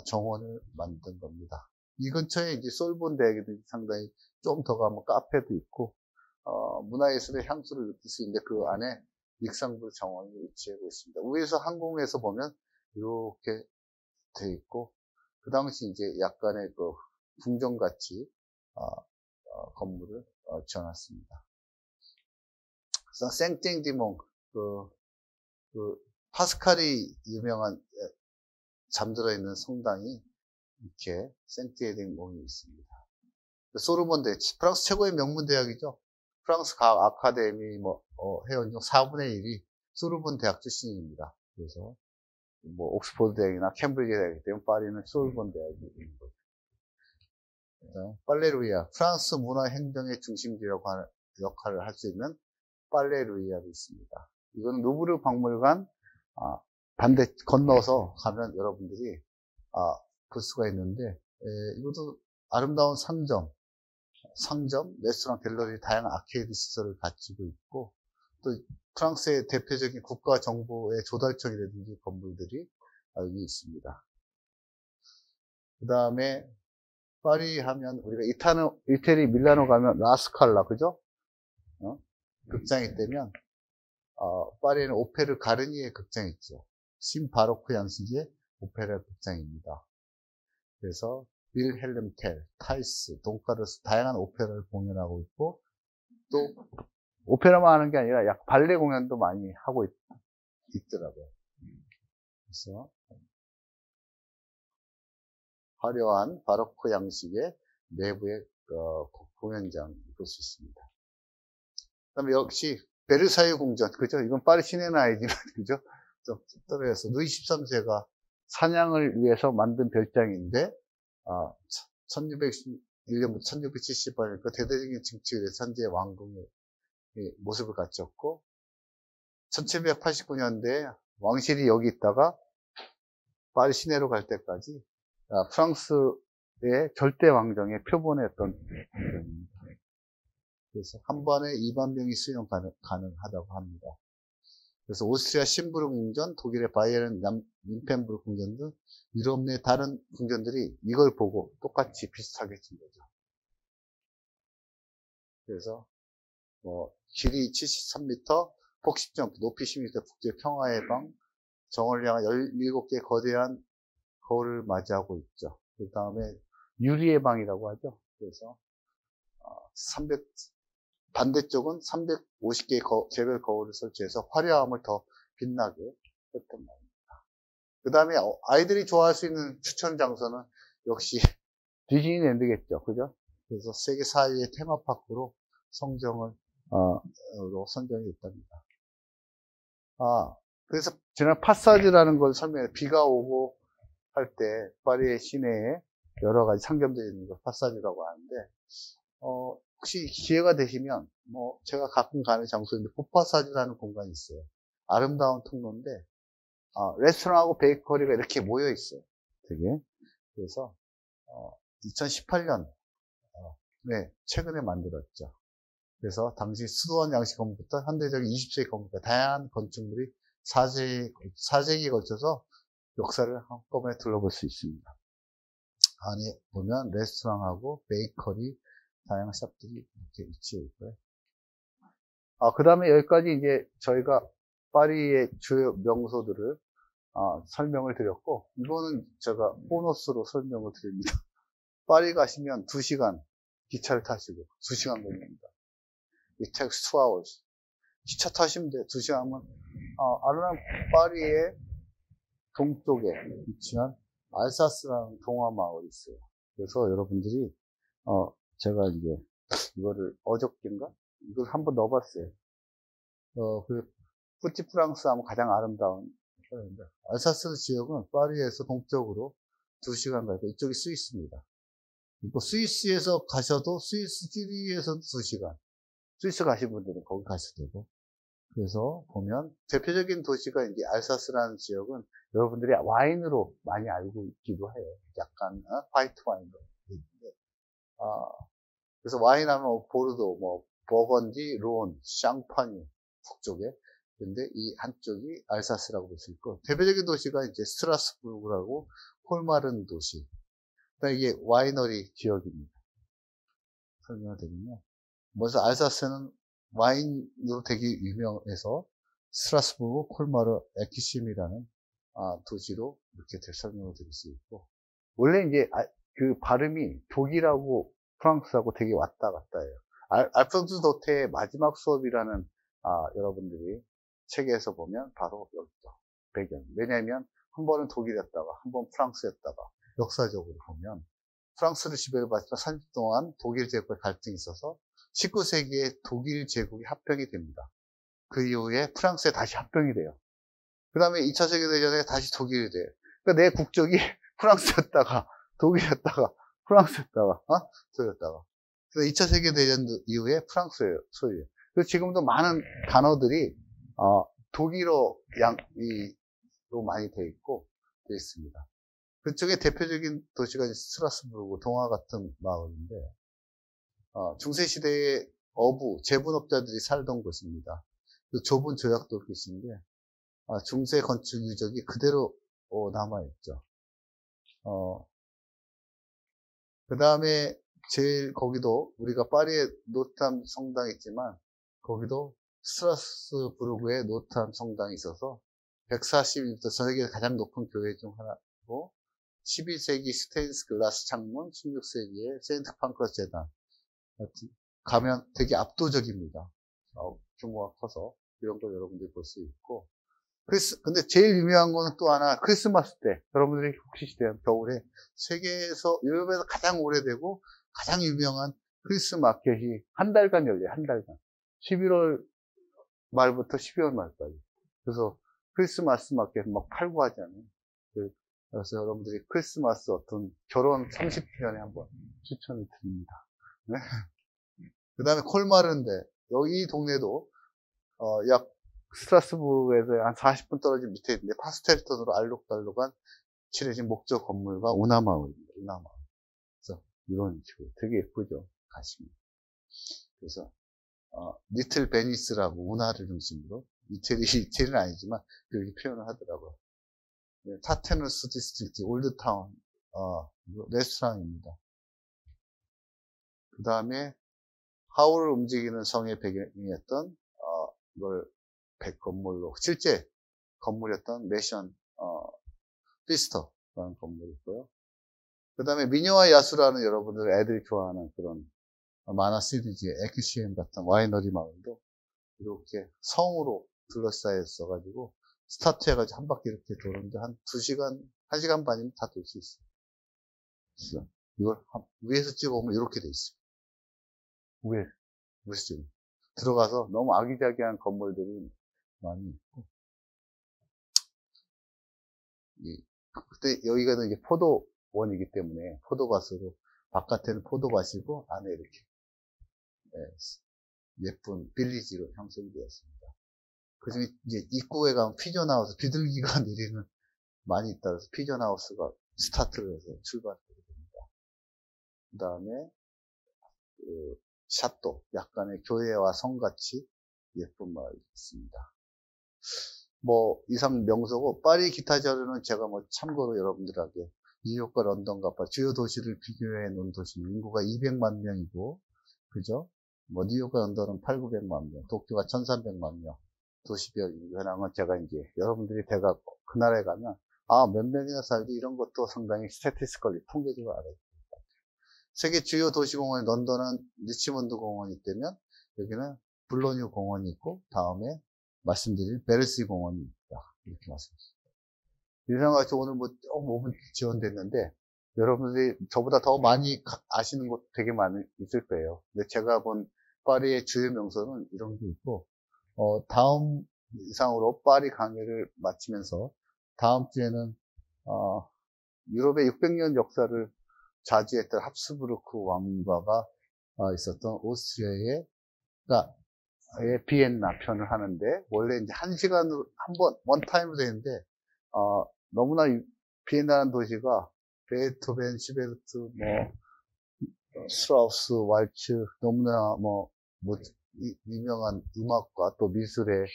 정원을 만든 겁니다. 이 근처에 이제 솔본 대학에도 상당히 좀 더 가면 카페도 있고, 문화예술의 향수를 느낄 수 있는데 그 안에 닉상브르 정원이 위치하고 있습니다. 위에서 항공에서 보면 이렇게 돼 있고, 그 당시 이제 약간의 그 궁전같이 건물을 지어놨습니다. 그래서 생땡디몽, 그 파스칼이 유명한 잠들어 있는 성당이 이렇게 생땡디몽이 있습니다. 소르본 대학, 프랑스 최고의 명문 대학이죠. 프랑스 각 아카데미 회원 중 4분의 1이 소르본 대학 출신입니다. 그래서 옥스퍼드 대학이나 캠브리지 대학이기 때문에 파리는 소르본 대학이 있는 거죠. 빨레루이아, 프랑스 문화 행정의 중심지라고 하는 역할을 할 수 있는 빨레루이아도 있습니다. 이건 루브르 박물관 반대 건너서 가면 여러분들이 볼 수가 있는데, 이것도 아름다운 상점, 레스토랑, 갤러리, 다양한 아케이드 시설을 갖추고 있고, 또 프랑스의 대표적인 국가 정보의 조달청이라든지 건물들이 여기 있습니다. 그 다음에 파리 하면 우리가 이태리 밀라노 가면 라스칼라, 그죠? 극장이 있다면 파리에는 오페르 가르니에 극장이 있죠. 신바로크 양식의 오페라 극장입니다. 그래서 윌헬름 텔, 타이스, 돈카르스 다양한 오페라를 공연하고 있고, 또 오페라만 하는 게 아니라 약 발레 공연도 많이 하고 있더라고요. 그래서 화려한 바로크 양식의 내부의 공연장 볼 수 있습니다. 그다음에 역시 베르사유 궁전, 그죠? 이건 파리 시내는 아니지만, 그죠? 좀 떨어져서 루이 13세가 사냥을 위해서 만든 별장인데, 1601년부터 1678년 그 대대적인 정치에 현재 왕궁의 모습을 갖췄고, 1789년대에 왕실이 여기 있다가 파리 시내로 갈 때까지 프랑스의 절대 왕정의 표본이었던 궁전입니다. 그래서 한 번에 2만 명이 수용 가능하다고 합니다. 그래서 오스트리아 심부르 궁전, 독일의 바이에른 림펜부르 궁전 등 유럽 내 다른 궁전들이 이걸 보고 똑같이 비슷하게 진 거죠. 그래서 길이 73m, 폭 10점, 높이 10m, 국제 평화의 방, 정원을 향한 17개의 거대한 거울을 맞이하고 있죠. 그 다음에 유리의 방이라고 하죠. 그래서 반대쪽은 350개의 개별 거울을 설치해서 화려함을 더 빛나게 했던 말입니다. 그 다음에 아이들이 좋아할 수 있는 추천 장소는 역시 디즈니랜드겠죠. 그죠? 그래서 세계 4위의 테마파크로 선정이 됐답니다. 그래서 지난 파사주라는 걸 설명해, 비가 오고 할 때 파리의 시내에 여러 가지 상점들이 있는 걸 파사주라고 하는데, 혹시 기회가 되시면, 제가 가끔 가는 장소인데, 포파사주라는 공간이 있어요. 아름다운 통로인데, 레스토랑하고 베이커리가 이렇게 모여 있어요. 되게. 그래서, 2018년, 최근에 만들었죠. 그래서 당시 수도원 양식 건물부터 현대적인 20세기 건물까지 다양한 건축물이 4세기에 걸쳐서 역사를 한꺼번에 둘러볼 수 있습니다. 안에 보면 레스토랑하고 베이커리, 다양한 샵들이 이렇게 위치해 있고요. 그 다음에 여기까지 이제 저희가 파리의 주요 명소들을 설명을 드렸고, 이거는 제가 보너스로 설명을 드립니다. 파리 가시면 2시간 기차를 타시고 2시간 걸립니다. It takes 2 hours. 기차 타시면 돼요. 2시간은 아르랑 파리의 동쪽에 위치한 알사스라는 동화 마을이 있어요. 그래서 여러분들이 제가 이제 이거를 어저께인가 이걸 한번 넣어봤어요. 그 푸티 프랑스 하면 가장 아름다운 편인데, 알사스 지역은 파리에서 동쪽으로 2시간 가니까 이쪽이 스위스입니다. 그리고 스위스에서 가셔도 스위스 시리에서 2시간. 스위스 가신 분들은 거기 가셔도 되고. 그래서 보면 대표적인 도시가 이제 알사스라는 지역은 여러분들이 와인으로 많이 알고 있기도 해요. 약간 화이트 와인으로. 그래서 와인 하면 보르도, 뭐 버건디, 론, 샹파니 북쪽에. 근데 이 한쪽이 알사스라고 볼 수 있고, 대표적인 도시가 이제 스트라스부르크라고 콜마른 도시. 그다음에 이게 와이너리 지역입니다. 설명을 드리면, 먼저 알사스는 와인으로 되게 유명해서 스트라스부르크, 콜마르, 에키심이라는 도시로 이렇게 설명을 드릴 수 있고, 원래 이제 그 발음이 독일하고 프랑스하고 되게 왔다 갔다 해요. 알폰스 도테의 마지막 수업이라는 여러분들이 책에서 보면 바로 여기죠. 배경. 왜냐하면 한 번은 독일이었다가 한 번 프랑스였다가 역사적으로 보면 프랑스를 지배를 받던 30년 동안 독일 제국의 갈등이 있어서 19세기에 독일 제국이 합병이 됩니다. 그 이후에 프랑스에 다시 합병이 돼요. 그 다음에 2차 세계대전에 다시 독일이 돼요. 그러니까 내 국적이 프랑스였다가 독일이었다가 프랑스였다가 독일이었다가. 그래서 2차 세계대전 이후에 프랑스예요. 소유예요. 그래서 지금도 많은 단어들이 독일어 로 많이 돼 있습니다. 그쪽에 대표적인 도시가 스트라스부르크, 동화 같은 마을인데, 중세시대의 제분업자들이 살던 곳입니다. 그 좁은 조약돌 끝인데, 중세 건축 유적이 그대로 남아있죠. 그 다음에 거기도 우리가 파리에 노트암 성당이 있지만, 거기도 스트라스부르크에 노트암 성당이 있어서 140m, 전 세계 가장 높은 교회 중 하나고, 11세기 스테인스 글라스 창문, 16세기의 세인트 판크러스 재단. 가면 되게 압도적입니다. 규모가 커서 이런 걸 여러분들이 볼 수 있고. 근데 제일 유명한 거는 또 하나, 크리스마스 때, 여러분들이 혹시 겨울에 세계에서, 유럽에서 가장 오래되고 가장 유명한 크리스 마켓이 한 달간 열려요. 한 달간. 11월 말부터 12월 말까지. 그래서 크리스마스 마켓 막 팔고 하잖아요. 그래서 여러분들이 크리스마스 결혼 30주년에 한번 추천을 드립니다. 네? 그 다음에 콜마르인데, 여기 이 동네도, 약 스트라스부르크에서 한 40분 떨어진 밑에 있는데, 파스텔톤으로 알록달록한 칠해진 목조 건물과 운하마을입니다. 운하마을. 그래서 이런 식으로 되게 예쁘죠. 가시면. 그래서, 리틀 베니스라고 운하를 중심으로, 이태리는 아니지만, 그렇게 표현을 하더라고요. 네, 타테누스 디스트릭트, 올드타운, 레스토랑입니다. 그 다음에, 하울을 움직이는 성의 배경이었던, 이걸 건물로, 실제 건물이었던 매션, 피스터라는 건물이 있고요. 그 다음에 미녀와 야수라는 여러분들 애들이 좋아하는 그런 만화 시리즈의 에큐시엠 같은 와이너리 마을도 이렇게 성으로 둘러싸여 있어가지고, 스타트 해가지고 한 바퀴 이렇게 도는데 한 2시간, 1시간 반이면 다 돌 수 있어요. 그래서 이걸 위에서 찍어보면 이렇게 돼 있어요. 위에서 찍으면. 들어가서 너무 아기자기한 건물들이 많이 있고. 그때 여기가 이제 포도원이기 때문에 포도밭으로, 바깥에는 포도밭이고 안에 이렇게 예쁜 빌리지로 형성이 되었습니다. 그중에 이제 입구에 가면 피전하우스, 비둘기가 내리는 많이 있다 그래서 피전하우스가 스타트를 해서 출발하게 됩니다. 그 다음에 샤또, 약간의 교회와 성같이 예쁜 마을이 있습니다. 뭐 이상 명소고, 파리 기타 자료는 제가 뭐 참고로 여러분들에게 뉴욕과 런던과 주요 도시를 비교해 놓은 도시는 인구가 200만 명이고, 그죠? 뭐 뉴욕과 런던은 800~900만 명, 도쿄가 1300만 명, 도시별 인구 현황은 제가 이제 여러분들이 대각 그 나라에 가면 몇 명이나 살지 이런 것도 상당히 스태티스컬리 통계적으로 알아요. 세계 주요 도시공원 런던은 리치몬드 공원이 있다면 여기는 블로뉴 공원이 있고 다음에 말씀드린 베르시 공원이 있다. 이렇게 말씀드립니다. 이런 같이 오늘 뭐 5분 지원됐는데 여러분들이 저보다 더 많이 아시는 곳 되게 많이 있을 거예요. 근데 제가 본 파리의 주요 명소는 이런 게 있고 다음 이상으로 파리 강의를 마치면서 다음 주에는 유럽의 600년 역사를 자주했던 합스부르크 왕가가 있었던 오스트리아의 비엔나 편을 하는데 원래 이제 1시간으로 원타임으로 되는데 너무나 비엔나라는 도시가 베토벤, 슈베르트, 스트라우스, 왈츠 너무나 유명한 음악과 또 미술의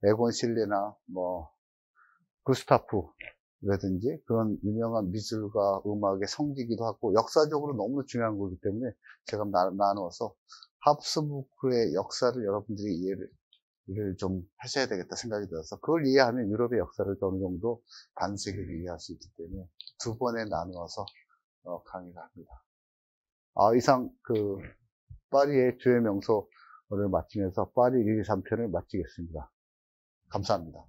에곤 실레나 구스타프라든지 그런 유명한 미술과 음악의 성지이기도 하고 역사적으로 너무 중요한 거기 때문에 제가 나누어서 합스부르크의 역사를 여러분들이 이해를 좀 하셔야 되겠다 생각이 들어서 그걸 이해하면 유럽의 역사를 어느 정도 반세기를 이해할 수 있기 때문에 두 번에 나누어서 강의를 합니다. 이상 파리의 주요 명소를 마치면서 파리 1, 2, 3편을 마치겠습니다. 감사합니다.